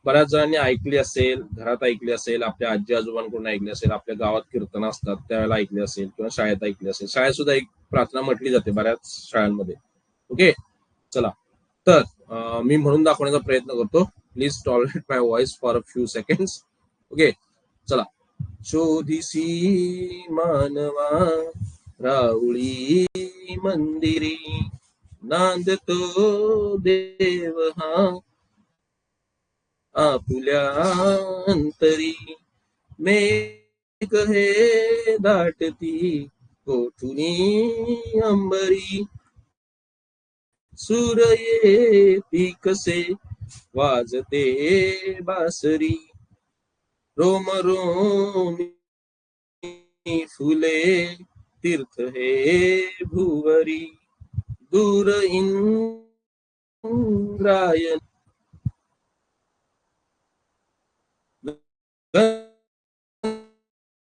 बऱ्याच जणांनी ऐकली असेल, घरात ऐकली असेल, आपल्या आजी आजोबांकडून ऐकली असेल, आपल्या गावात कीर्तन असतात त्यावेळेला ऐकली असेल, किंवा शाळेत ऐकली असेल. शाळेत सुद्धा एक प्रार्थना म्हटली जाते बऱ्याच शाळांमध्ये. ओके, चला. तर मी म्हणून दाखवण्याचा प्रयत्न करतो. Please tolerate my voice for a few seconds. Okay, चला. शोधिसी मानवा राऊळी मंदिरी, नांदतो देव हा आपुल्या अंतरी, मेघ हे दाटती कोठुनी अंबरी, सूर येती कसे वाजते बासरी, रोम रोमी फुले तीर्थ हे भुवरी, दूर इंद्रायण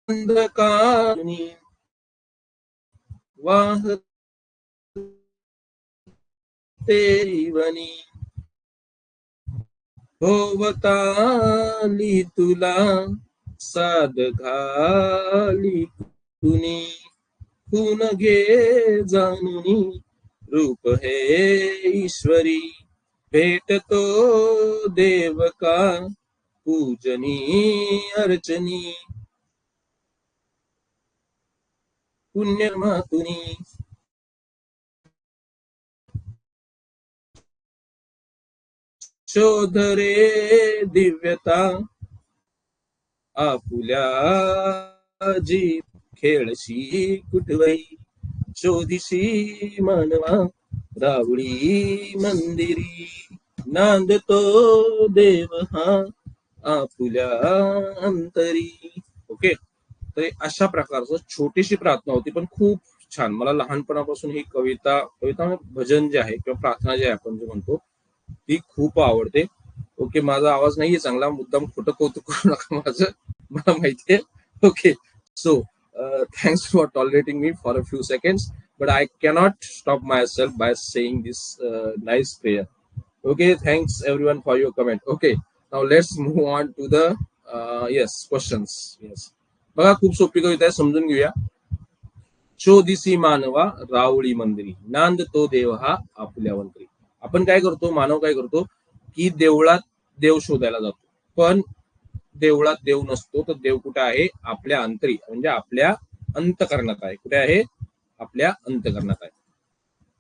गंधकानी वाहते वनी, भोवताली तुला साद घाली कुणी, खून घे जाणुनी रूप हे ईश्वरी, भेटतो देव का पूजनी अर्चनी, पुण्यमातुनी. शोध रे दिव्यता आपुल्या जी, खेळशी कुटवई शोधिशी मानवा रावळी मंदिरी, नांदतो देव हा आपुल्या अंतरी. ओके, तर अशा प्रकारचं छोटीशी प्रार्थना होती, पण खूप छान. मला लहानपणापासून ही कविता भजन जे आहे किंवा प्रार्थना जे आहे आपण जे म्हणतो ती खूप आवडते. ओके, माझा आवाज नाहीये चांगला, मुद्दाम खोटं कौतुक करू नका माझं, मला माहितीये. Okay, so thanks for tolerating me for a few seconds, but I cannot stop myself by saying this nice prayer. Okay, thanks everyone for your comment. Okay, now let's move on to the yes questions. Yes, बघा खूप सोपी कविता आहे, समजून घेऊया. शोधिसी मानवा रावळी मंदिरी, नांद तो देव हा आपल्या मंत्री. आपण काय करतो, मानव काय करतो की देवळात देव शोधायला जातो, पण देवळात देव नसतो. तर देव कुठे आहे? आपल्या अंतरी, म्हणजे आपल्या अंतकरणात आहे. कुठे आहे? आपल्या अंतकरणात आहे.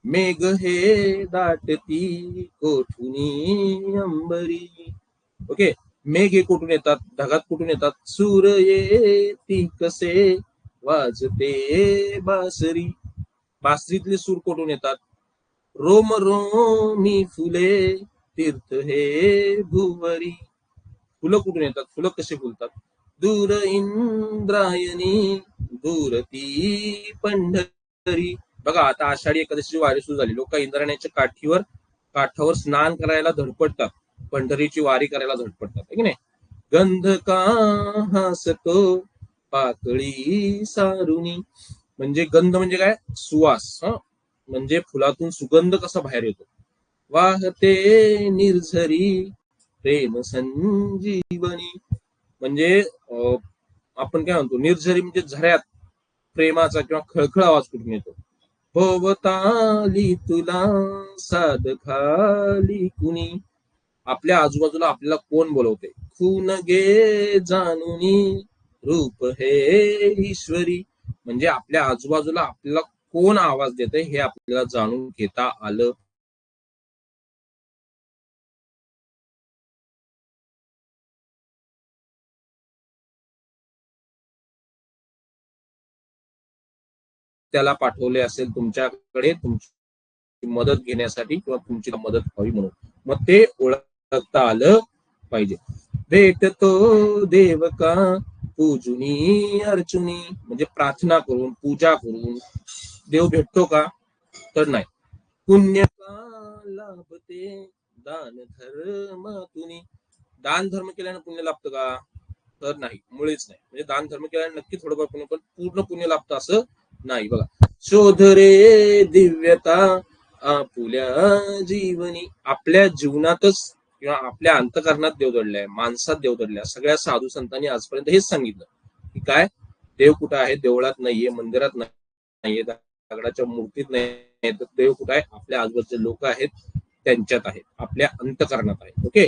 मेघ हे दाटती कोठुनी अंबरी. ओके, मेघ हे कुठून येतात? ढगात कुठून येतात? सूर येती कसे वाजते बासरी. बासरीतले सूर कुठून येतात? रोम रोमी फुले तीर्थ हे भुवरी. फुलं कुठून येतात? फुलं कसे फुलतात? दूर इंद्रायणी दूर ती पंढरी. बघा आता आषाढी एकादशीची वारी सुरू झाली, लोक इंद्रायणीच्या काठावर स्नान करायला धडपडतात, पंढरीची वारी करायला धडपडतात, आहे की नाही? गंध का हसतो पाकळी सारुनी. म्हणजे गंध म्हणजे काय? सुवास. म्हणजे फुलातून सुगंध कसा बाहेर येतो. वाहते निर्झरी प्रेम संजीवनी. म्हणजे आपण काय म्हणतो, निर्झरी म्हणजे झऱ्यात प्रेमाचा किंवा खळखळ आवाज कुठून येतो. भोवताली तुला साद खाली कुणी. आपल्या आजूबाजूला आपल्याला कोण बोलवते? खून गे जाणुनी रूप हे ईश्वरी. म्हणजे आपल्या आजूबाजूला आपल्याला कोण आवाज देते हे आपल्याला जाणून घेता आलं. त्याला पाठवले असेल तुमच्याकडे तुमची मदत घेण्यासाठी किंवा तुमची मदत व्हावी म्हणून, मग ते ओळखता आलं पाहिजे. भेटतो देव का पूजुनी अर्चुनी. म्हणजे प्रार्थना करून पूजा करून देव भेटतो का? तर नाही. पुण्य का लाभते दान धर्मातुनी. दान धर्म केल्याने पुण्य लाभतं का? तर नाही, मुळीच नाही. म्हणजे दान धर्म केल्याने नक्की थोडंफार पुण्य, पण पूर्ण पुण्य लाभतं असं नाही. बघा, शोध रे दिव्यता आपुल्या जीवनी. आपल्या जीवनातच किंवा आपल्या अंतकरणात देव दडलाय, माणसात देव दडलाय. सगळ्या साधू संतांनी आजपर्यंत हेच सांगितलं की काय, देव कुठं आहे? देवळात नाहीये, मंदिरात नाहीये, दगडाच्या मूर्तीत नाहीये. तर देव कुठं आहे? आपल्या आजूबाजूचे लोक आहेत त्यांच्यात आहेत, आपल्या अंतकरणात आहे. ओके,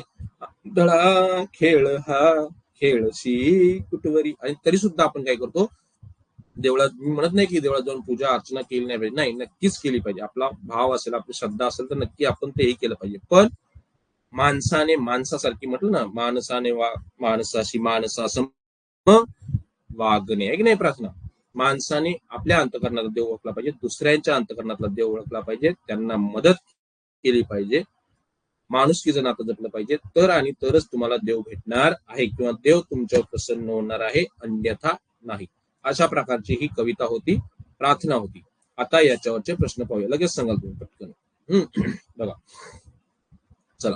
दळा खेळ हा खेळशी कुटवरी. आणि तरी सुद्धा आपण काय करतो, देवळात, मी म्हणत नाही की देवळात जाऊन पूजा अर्चना केली नाही पाहिजे, नाही, नक्कीच केली पाहिजे. आपला भाव असेल, आपली श्रद्धा असेल तर नक्की आपण तेही केलं पाहिजे. पण माणसाने माणसासारखी, म्हटलं ना, माणसाने माणसाशी माणसासम वागणे, आहे की नाही? प्रार्थना माणसाने आपल्या अंतकरणातला देव ओळखला पाहिजे, दुसऱ्यांच्या अंतकरणातला देव ओळखला पाहिजे, त्यांना मदत केली पाहिजे, माणुसकीचं नातं जपलं पाहिजे. तर आणि तरच तुम्हाला देव भेटणार आहे किंवा देव तुमच्यावर प्रसन्न होणार आहे, अन्यथा नाही. अशा प्रकारची ही कविता होती, प्रार्थना होती. आता याच्यावरचे प्रश्न पाहूया, लगेच सांगाल तुम्ही पटकन. बघा, चला.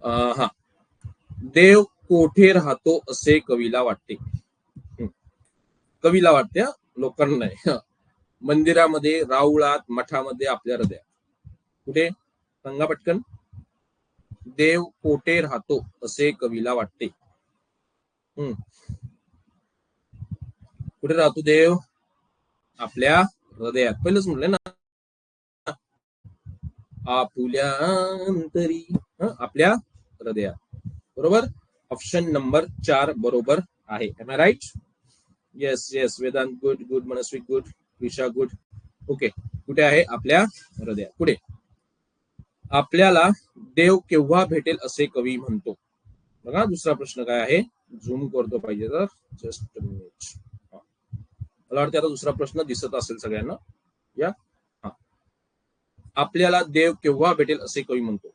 हा, देव कोठे राहतो असे कवीला वाटते? कवीला वाटते, लोकांना नाही. मंदिरामध्ये, राऊळात, मठामध्ये, आपल्या हृदयात. कुठे? सांगा पटकन. देव कोठे राहतो असे कवीला वाटते? कुठे राहतो देव? आपल्या हृदयात. पहिलंच म्हणलं ना, आपुल्या अंतरी, आपल्या हृदयात. बरोबर. ऑप्शन नंबर 4 बरोबर आहे. Am I right? Yes yes. Vedant good good. Manasvi good. Visha good. Okay. कुठे आहे? आपल्या हृदयात. पुढे, आपल्याला देव केव्हा भेटेल असे कवी म्हणतो? बघा दुसरा प्रश्न काय आहे, झूम करतो पाहिजे तर. Just minute. मला वाटतं आता दुसरा प्रश्न दिसत असेल सगळ्यांना. या, आपल्याला देव केव्हा भेटेल असे कवी म्हणतो?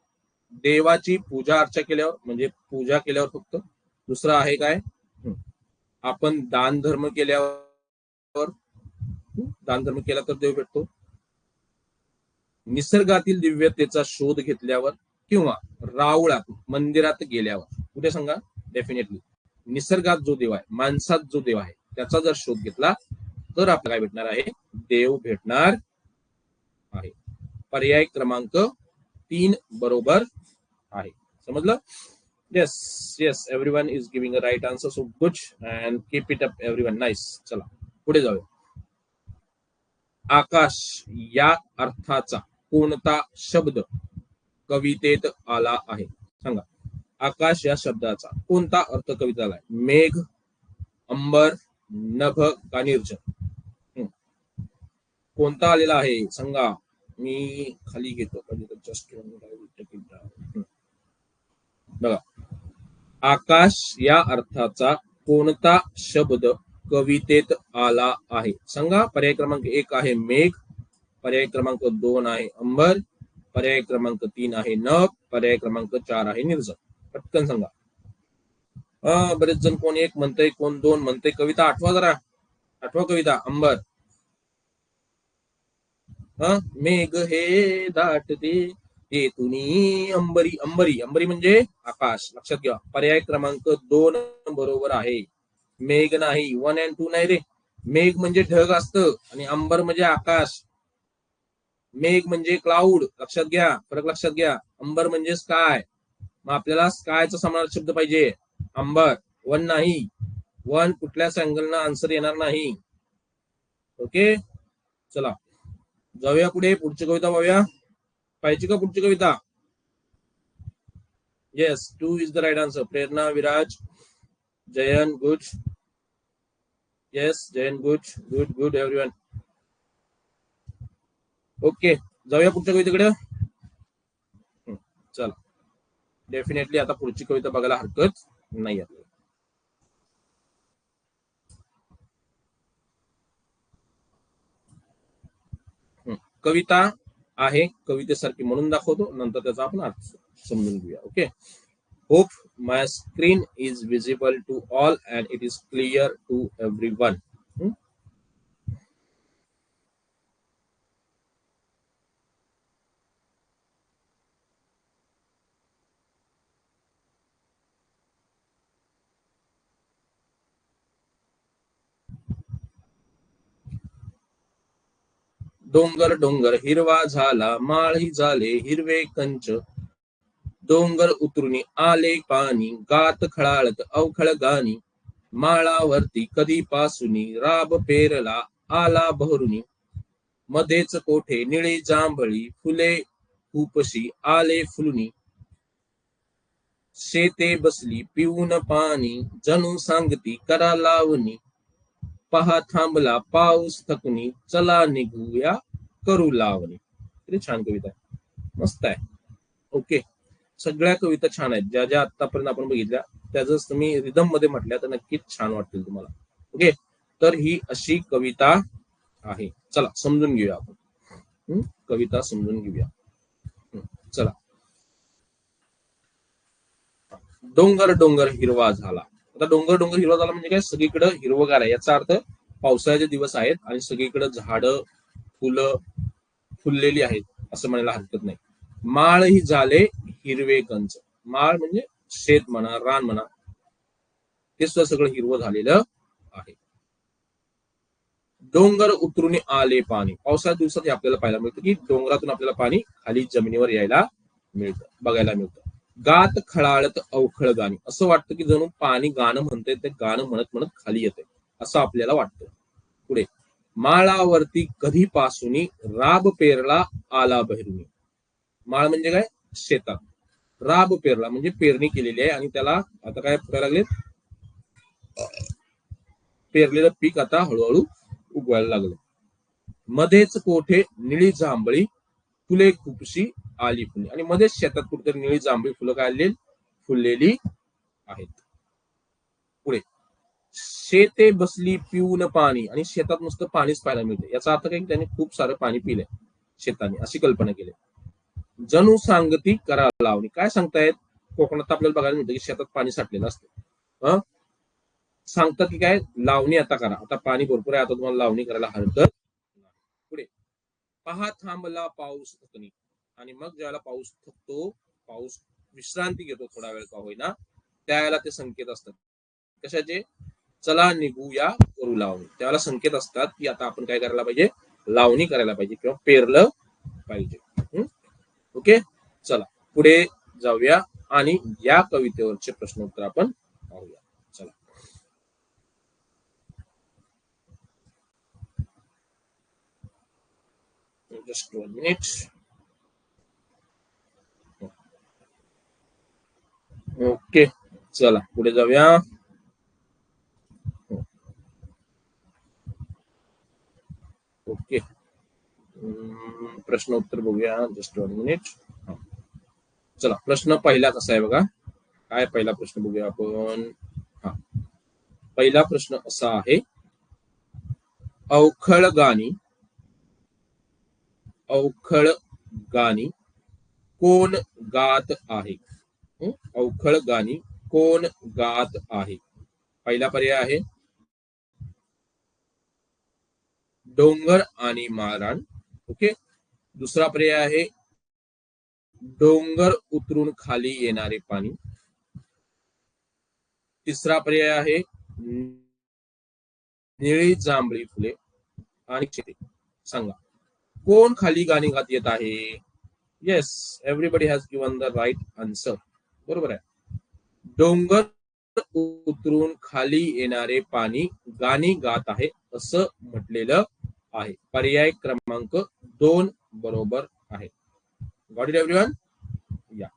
देवाची पूजा अर्चा केल्यावर, म्हणजे पूजा केल्यावर फक्त. दुसरा आहे काय, आपण दान धर्म केल्यावर, दान धर्म केला तर देव भेटतो. निसर्गातील दिव्यतेचा शोध घेतल्यावर, किंवा रावळात मंदिरात गेल्यावर. कुठे सांगा? डेफिनेटली निसर्गात जो देव आहे, माणसात जो देव आहे, त्याचा जर शोध घेतला तर आपल्याला काय भेटणार आहे? देव भेटणार आहे. पर्याय क्रमांक 3 बरोबर आहे. समजलं? Yes yes. Everyone is giving a right answer. So good and keep it up everyone. Nice. चला पुढे जाऊया. आकाश या अर्थाचा कोणता शब्द कवितेत आला आहे? सांगा. आकाश या शब्दाचा कोणता अर्थ कवितेत आलाय? मेघ, अंबर, नभ का निर्जन? कोणता आलेला आहे सांगा. मी खाली घेतो जस्ट. बघा, आकाश या अर्थाचा कोणता शब्द कवितेत आला आहे? सांगा. पर्याय क्रमांक 1 आहे मेघ, पर्याय क्रमांक 2 आहे अंबर, पर्याय क्रमांक 3 आहे नभ, पर्याय क्रमांक 4 आहे निर्जन. पटकन सांगा. बरेच जण कोण 1 म्हणतंय, कोण 2 म्हणतंय. कविता आठवा जरा, आठवा कविता. अंबर. मेघ हे दाटते तेथुनी अंबरी. अंबरी, अंबरी म्हणजे आकाश. लक्षात घ्या. पर्याय क्रमांक 2 बरोबर आहे. मेघ नाही. 1 and 2 नाही रे. मेघ म्हणजे ढग असतं आणि अंबर म्हणजे आकाश. मेघ म्हणजे क्लाउड. लक्षात घ्या, फरक लक्षात घ्या. अंबर म्हणजे स्काय. मग आपल्याला स्कायचा समानार्थी शब्द पाहिजे. अंबर. 1 नाही. 1 कुठल्याच अँगलनं आन्सर येणार नाही. ओके. चला जाऊया पुढे. पुढची कविता पाहूया. पाहिजे का पुढची कविता? Yes, 2 is the right answer. Prerana, Viraj, Jayan good. Yes Jayan good good good everyone. Okay, जाऊया पुढच्या कवितेकडे. चला, डेफिनेटली आता पुढची कविता बघायला हरकत नाही आपल्याला. कविता आहे, कवितेसारखी म्हणून दाखवतो, नंतर त्याचा आपण अर्थ समजून घेऊया. Okay. Hope my screen is visible to all and it is clear to everyone. डोंगर डोंगर हिरवा झाला, माळी झाले हिरवे कंच, डोंगर उतरुनी आले पाणी, गात खळाळत अवखळ गाणी, माळावरती कधीपासूनी राब पेरला आला बहरुनी, मध्येच कोठे निळी जांभळी फुले खूपशी आले फुलुनी, शेते बसली पिऊन पाणी जणू सांगती करा लावणी, पहा थांबला पाऊस थकुनी चला निघूया करू लावणी. किती छान कविता आहे, मस्त आहे. ओके, सगळ्या कविता छान आहेत. ज्या ज्या आतापर्यंत आपण बघितल्या त्या जर तुम्ही रिदम मध्ये म्हटल्या तर नक्कीच छान वाटतील तुम्हाला. ओके, तर ही अशी कविता आहे. चला समजून घेऊया आपण. कविता समजून घेऊया. चला. डोंगर डोंगर हिरवा झाला. आता डोंगर डोंगर हिरवा झाला म्हणजे काय? सगळीकडे हिरवगार आहे. याचा अर्थ पावसाळ्याचे दिवस आहेत आणि सगळीकडे झाडं फुलं फुललेली आहेत असं म्हणायला हरकत नाही. माळ ही झाले हिरवे कंच. माळ म्हणजे शेत म्हणा, रान म्हणा, ते सुद्धा सगळं हिरवं झालेलं आहे. डोंगर उतरून आले पाणी. पावसाळ्यात दिवसात आपल्याला पाहायला मिळतं की डोंगरातून आपल्याला पाणी खाली जमिनीवर यायला मिळतं, बघायला मिळतं. गात खळाळत अवखळ गाणी, असं वाटतं की जणू पाणी गाणं म्हणतंय, ते गाणं म्हणत म्हणत खाली येते असं आपल्याला वाटतं. पुढे, माळावरती कधीपासून राब पेरला आला बहिरुनी. माळ म्हणजे काय? शेतात. राब पेरला म्हणजे पेरणी केलेली आहे आणि त्याला आता काय करायला लागले, पेरलेलं पीक आता हळूहळू उगवायला लागलं. मध्येच कोठे निळी जांभळी फुले खुपशी आली फुले, आणि मध्येच शेतात कुठेतरी निळी जांभळी फुलं काय आलेली फुललेली आहेत. पुढे, शेते बसली पिऊन पाणी, आणि शेतात नुसतं पाणीच पाहायला मिळते, याचा अर्थ काय, त्यांनी खूप सारं पाणी पिलंय शेताने, अशी कल्पना केली. जणू सांगती करा लावणी, काय सांगतायत, कोकणात आपल्याला बघायला मिळतं की शेतात पाणी साठलेलं असतं. सांगतात की काय, लावणी आता करा, आता पाणी भरपूर आहे, आता तुम्हाला लावणी करायला हरकत नाही. पुढे, पहा थांबला पाऊस थकणी, आणि मग ज्यावेळेला पाऊस थकतो, पाऊस विश्रांती घेतो थोडा वेळ का होईना, त्यावेळेला ते संकेत असतात कशाचे, चला निघूया करू लावणी, त्यावेळेला संकेत असतात की आता आपण काय करायला पाहिजे, लावणी करायला पाहिजे किंवा पेरलं पाहिजे. ओके, चला पुढे जाऊया आणि या कवितेवरचे प्रश्नोत्तर आपण पाहूया. चला, जस्ट 1 मिनिट. ओके, चला पुढे जाऊया. ओके, प्रश्न उत्तर बघूया, जस्ट 1 मिनिट. चला, प्रश्न पहिला कसा आहे बघा, काय पहिला प्रश्न बघूया आपण. हा, पहिला प्रश्न असा आहे, अवखळ गाणी, अवखळ गाणी कोण गात आहे. अवखळ गाणी कोण गात आहे. पहिला पर्याय आहे डोंगर आणि माळरान. ओके, दुसरा पर्याय आहे डोंगर उतरून खाली येणारे पाणी. तिसरा पर्याय आहे निळी जांभळी फुले. आणि सांगा, कोण खाली गाणी गात येत आहे. Yes, everybody has given the right answer. बरोबर आहे, डोंगर उतरून खाली येणारे पाणी गाणी गात आहे असं म्हटलेलं आहे. पर्याय क्रमांक 2 बरोबर आहे. Got it everyone. या,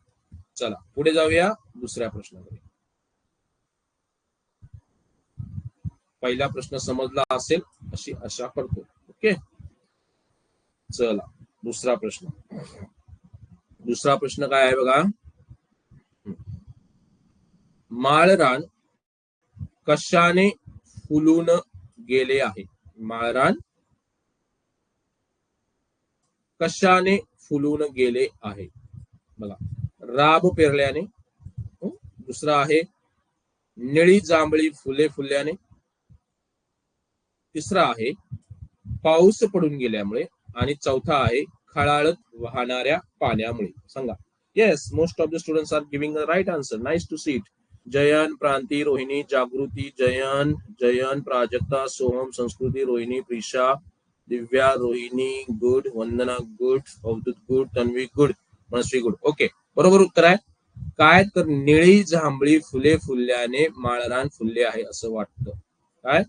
चला पुढे जाऊया दुसऱ्या प्रश्नाकडे. पहिला प्रश्न समजला असेल अशी आशा करतो. ओके, चला दुसरा प्रश्न. दुसरा प्रश्न काय आहे बघा, माळरान कशाने फुलून गेले आहे. माळरान कशाने फुलून गेले आहे. बघा, राब पेरल्याने, दुसरा आहे निळी जांभळी फुले फुलल्याने, तिसरा आहे पाऊस पडून गेल्यामुळे, आणि चौथा आहे खळाळत वाहणाऱ्या पाण्यामुळे. सांगा. Yes, most of the students are giving the right answer. Nice to see it. Jayan, Pranti, Rohini, Jagruti, Jayan, Jayan, Prajakta, Soham, Sanskruti, Rohini, Prisha, Divya, Rohini good, Vandana good, Avadhut good, Tanvi good, Manasvi good. Okay, बरोबर उत्तर आहे काय, तर निळी जांभळी फुले फुलल्याने माळरान फुलले आहे असं वाटतं. काय,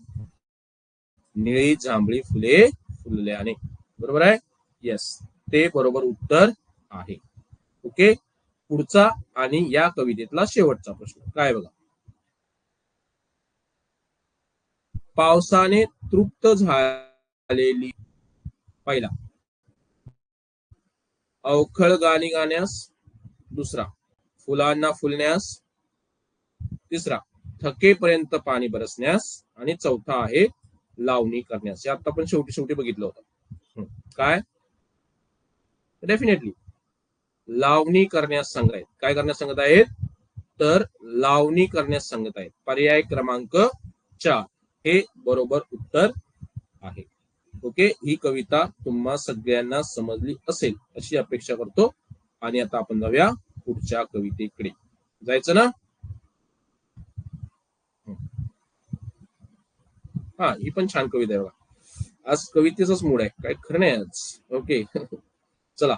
निळी जांभळी फुले फुलल्याने. बरोबर आहे. येस, ते बरोबर उत्तर आहे. ओके, पुढचा आणि या कवितेतला शेवटचा प्रश्न काय बघा, पावसाने तृप्त झालेली. पहिला, अवखळ गाणी गाण्यास. दुसरा, फुलांना फुलण्यास. तिसरा, थकेपर्यंत पाणी बरसण्यास. आणि चौथा आहे लावणी करण्यास. हे आता आपण शेवटी शेवटी बघितलं होतं. काय, डेफिनेटली लावणी करण्यास सांगत आहेत. काय करण्यास सांगत आहेत, तर लावणी करण्यास सांगत आहेत. पर्याय क्रमांक 4 हे बरोबर उत्तर आहे. ओके, ही कविता तुम्हा सगळ्यांना समजली असेल अशी अपेक्षा करतो. आणि आता आपण जाऊया पुढच्या कवितेकडे. जायचं ना. हा, ही पण छान कविता आहे बघा. आज कवितेचाच मूड आहे, काय खरं नाही आज. ओके, चला,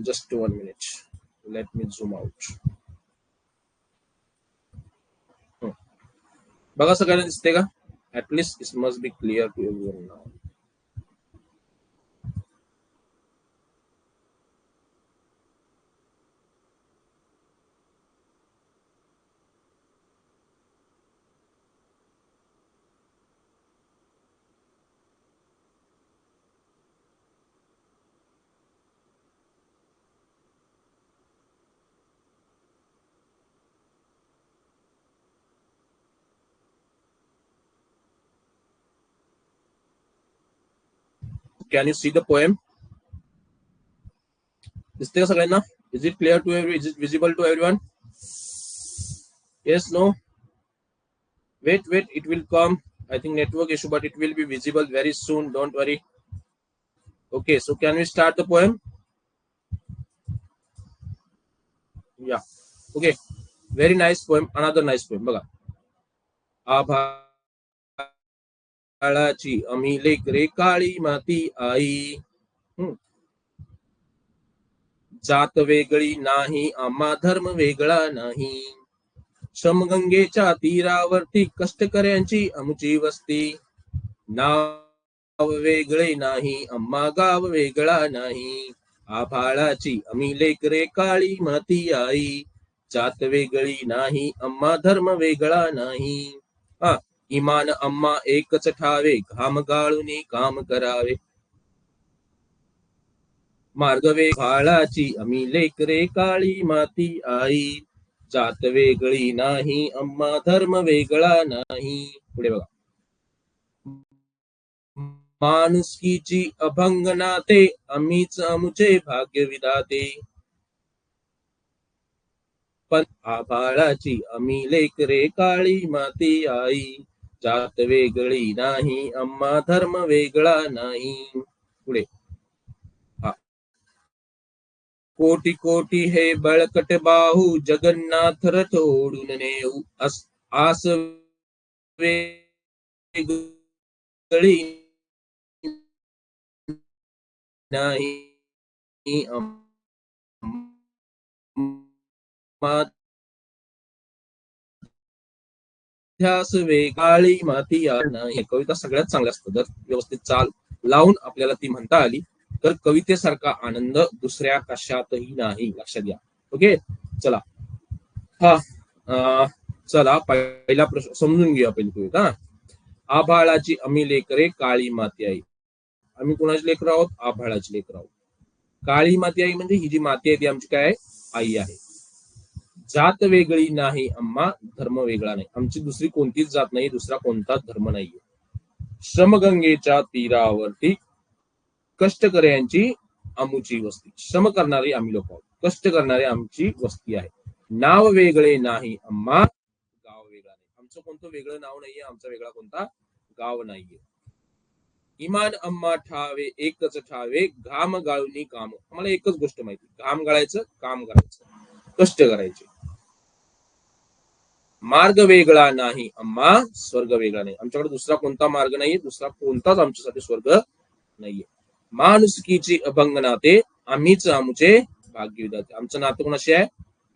just 1 minute. Let me zoom out. बघा सगळ्यांना दिसते का? At least it must be clear to everyone now. Can you see the poem? दिसते का सगळ्यांना? Is it clear to everyone? Is it visible to everyone? Yes, no? Wait, it will come. I think network issue, but it will be visible very soon. Don't worry. Okay, so can we start the poem? Yeah. Okay. Very nice poem. Another nice poem. बघा. आभाळाची आम्ही लेकरे काळी माती आई. जात वेगळी नाही आम्हा धर्म वेगळा नाही. श्रमगंगेच्या तीरावरती कष्टकऱ्यांची आमची वस्ती. नाव वेगळे नाही आम्हा गाव वेगळा नाही. आभाळाची आम्ही लेकरे काळी माती आई. जात वेगळी नाही आम्हा धर्म वेगळा नाही. इमान आम्हा एकच ठावे घाम गाळून काम करावे. मार्ग वेगळाची आम्ही लेकरे काळी माती आई. जात वेगळी नाही आम्हा धर्म वेगळा नाही. पुढे बघा. माणुसकीची अभंग नाते आम्हीच आमचे भाग्य विधाते. पण आभाळाची आम्ही लेकरे काळी माती आई. जात वेगळी नाही आम्हा धर्म वेगळा नाही. पुढे. कोटी कोटी हे बळकट बाहू जगन्नाथ रथ ओढून नेऊ. आस वेगळी नाही वेगाळी माती नाही. कविता सगळ्यात चांगल्या असतात. जर व्यवस्थित चाल लावून आपल्याला ती म्हणता आली तर कवितेसारखा आनंद दुसऱ्या कशातही नाही. लक्षात घ्या. ओके, चला. चला पहिला प्रश्न समजून घेऊया. पहिली कविता. आभाळाची आम्ही लेकरे काळी माती आई. आम्ही कोणाची लेकर आहोत? आभाळाची लेकर आहोत. काळी माती आई म्हणजे ही जी माती आहे ती आमची काय? आई आहे. जात वेगळी नाही आम्हा धर्म वेगळा नाही. आमची दुसरी कोणतीच जात नाही, दुसरा कोणताच धर्म नाहीये. श्रमगंगेच्या तीरावरती कष्टकऱ्यांची आमची वस्ती. श्रम करणारी आम्ही लोक आहोत. कष्ट करणारी आमची वस्ती आहे. नाव वेगळे नाही आम्हा गाव वेगळा नाही. आमचं कोणतं वेगळं नाव नाहीये, आमचा वेगळा कोणता गाव नाहीये. इमान आम्हा ठावे एकच ठावे घाम गाळूनी काम. आम्हाला एकच गोष्ट माहिती, घाम गाळायचं, काम करायचं, कष्ट करायचे. मार्ग वेगळा नाही आम्हा स्वर्ग वेगळा नाही. आमच्याकडे दुसरा कोणता मार्ग नाहीये, दुसरा कोणताच आमच्यासाठी स्वर्ग नाहीये. माणुसकीची अभंग नाते आम्हीच आमचे भाग्य विधाते. आमचं नातं कोणाशी आहे?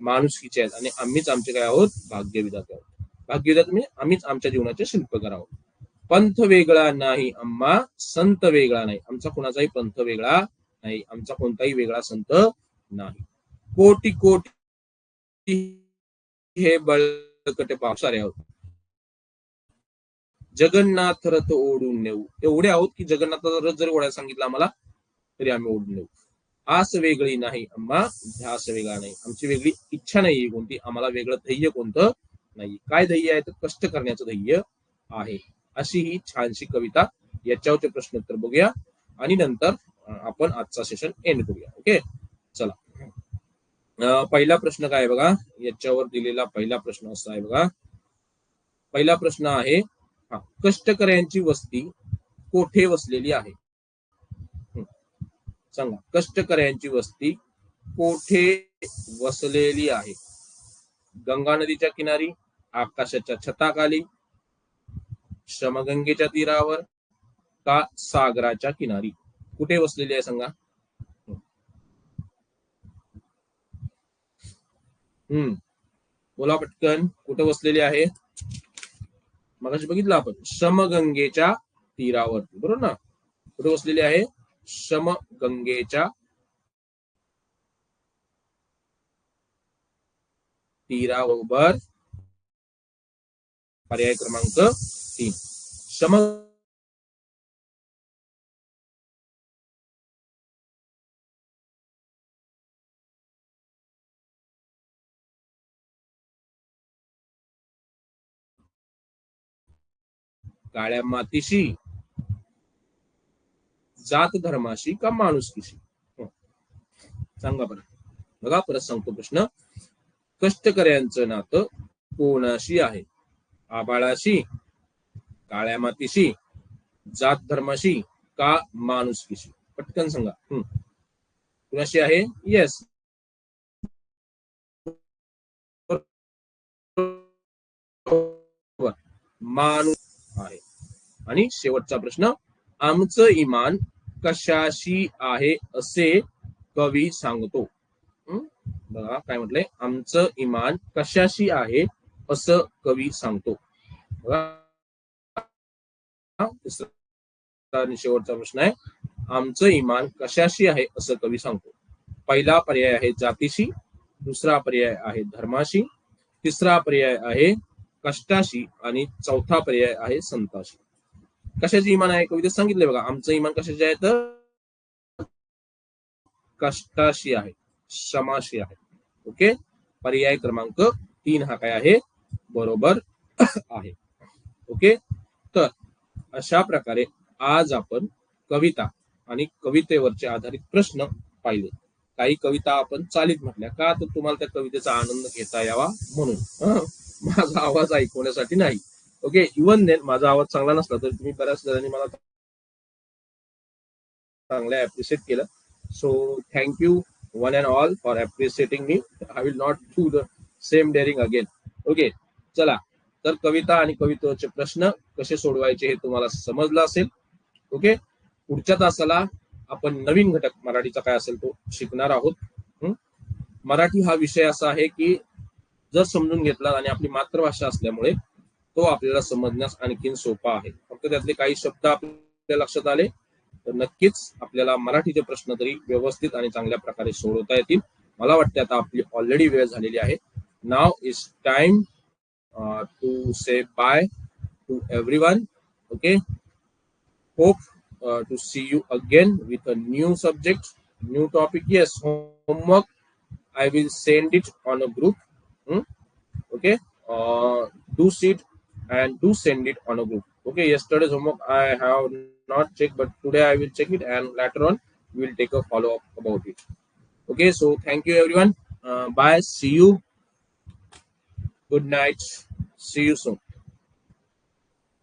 माणुसकीचे आहेत आणि आम्हीच आमचे काय आहोत? भाग्य विधाते आहोत. भाग्य विधाते म्हणजे आम्हीच आमच्या जीवनाचे शिल्पकार आहोत. पंथ वेगळा नाही आम्हा संत वेगळा नाही. आमचा कोणाचाही पंथ वेगळा नाही, आमचा कोणताही वेगळा संत नाही. कोटी कोटी हे बळकटे पावसारे आहोत. जगन्नाथ रथ ओढून नेऊ. एवढे आहोत की जगन्नाथाचा रथ जरी ओढायला सांगितलं आम्हाला तरी आम्ही ओढून नेऊ. आस वेगळी नाही आम्हा ध्यास वेगळा नाही. आमची वेगळी इच्छा नाहीये कोणती, आम्हाला वेगळं ध्येय कोणतं नाही. काय ध्येय आहे? तर कष्ट करण्याचं ध्येय आहे. अशी ही छानशी कविता. याच्यावरचे प्रश्न उत्तर बघूया आणि नंतर आपण आजचा सेशन एंड करूया. ओके, चला. पहिला प्रश्न काय बघा, याच्यावर दिलेला पहिला प्रश्न असा आहे बघा. पहिला प्रश्न आहे, कष्टकऱ्यांची वस्ती कोठे वसलेली आहे? सांगा, कष्टकऱ्यांची वस्ती कोठे वसलेली आहे? गंगा नदीच्या किनारी, आकाशाच्या छताखाली, श्रमगंगेच्या तीरावर का सागराच्या किनारी? कुठे वसलेली आहे सांगा. बोला पटकन, कुठं बसलेली आहे? मगाशी बघितलं आपण शमगंगेच्या तीरावरती, बरोबर ना? कुठे बसलेली आहे? शमगंगेच्या तीरावर. पर्याय क्रमांक 3. शम काळ्या मातीशी, जात धर्माशी का माणुसकीशी? सांगा बरं. बघा, परत सांगतो प्रश्न. कष्टकऱ्यांचं नातं कोणाशी आहे? आबाळाशी, काळ्या मातीशी, जात धर्माशी का माणुसकीशी? पटकन सांगा. कुणाशी आहे? येस, माणूस आहे. आणि शेवटचा प्रश्न, आमचं इमान कशाशी आहे असे कवी सांगतो? बघा काय म्हटलंय, आमचं इमान कशाशी आहे असं कवी सांगतो. बघा, आणि शेवटचा प्रश्न आहे, आमचं इमान कशाशी आहे असं कवी सांगतो. पहिला पर्याय आहे जातीशी, दुसरा पर्याय आहे धर्माशी, तिसरा पर्याय आहे कष्टाशी आणि चौथा पर्याय आहे संताशी. कशाची इमान आहे? कवितेत सांगितले बघा, आमचं इमान कशाची आहे तर कष्टाशी आहे, श्रमाशी आहे. ओके, पर्याय क्रमांक 3 हा काय आहे? बरोबर आहे. ओके, तर अशा प्रकारे आज आपण कविता आणि कवितेवरचे आधारित प्रश्न पाहिले. काही कविता आपण चालीत म्हटल्या का, तर तुम्हाला त्या कवितेचा आनंद घेता यावा म्हणून, माझा आवाज ऐकवण्यासाठी नाही. ओके, इवन देन माझा आवाज चांगला नसला तर तुम्ही बऱ्याच जणांनी मला चांगलं अप्रिशिएट केलं. So thank you one and all for appreciating me. I will not do the same daring again. Okay, चला, तर कविता आणि कवितेचे प्रश्न कसे सोडवायचे हे तुम्हाला समजलं असेल. ओके, पुढच्या तासाला आपण नवीन घटक मराठीचा काय असेल तो शिकणार आहोत. मराठी हा विषय असा आहे की जर समजून घेतला आणि आपली मातृभाषा असल्यामुळे तो आपल्याला समजण्यास आणखीन सोपा आहे. फक्त त्यातले काही शब्द आपल्या लक्षात आले तर नक्कीच आपल्याला मराठीचे प्रश्न तरी व्यवस्थित आणि चांगल्या प्रकारे सोडवता येतील. मला वाटते आता आपली ऑलरेडी वेळ झालेली आहे. Now is time to say bye to everyone. Okay, hope to see you again with a new subject, new topic. Yes, homework I will send it on a group. Okay, do sit and do send it on a group. Okay, yesterday's homework I have not checked, but today I will check it and later on we will take a follow up about it. Okay, so thank you everyone. Bye, see you. Good night. See you soon.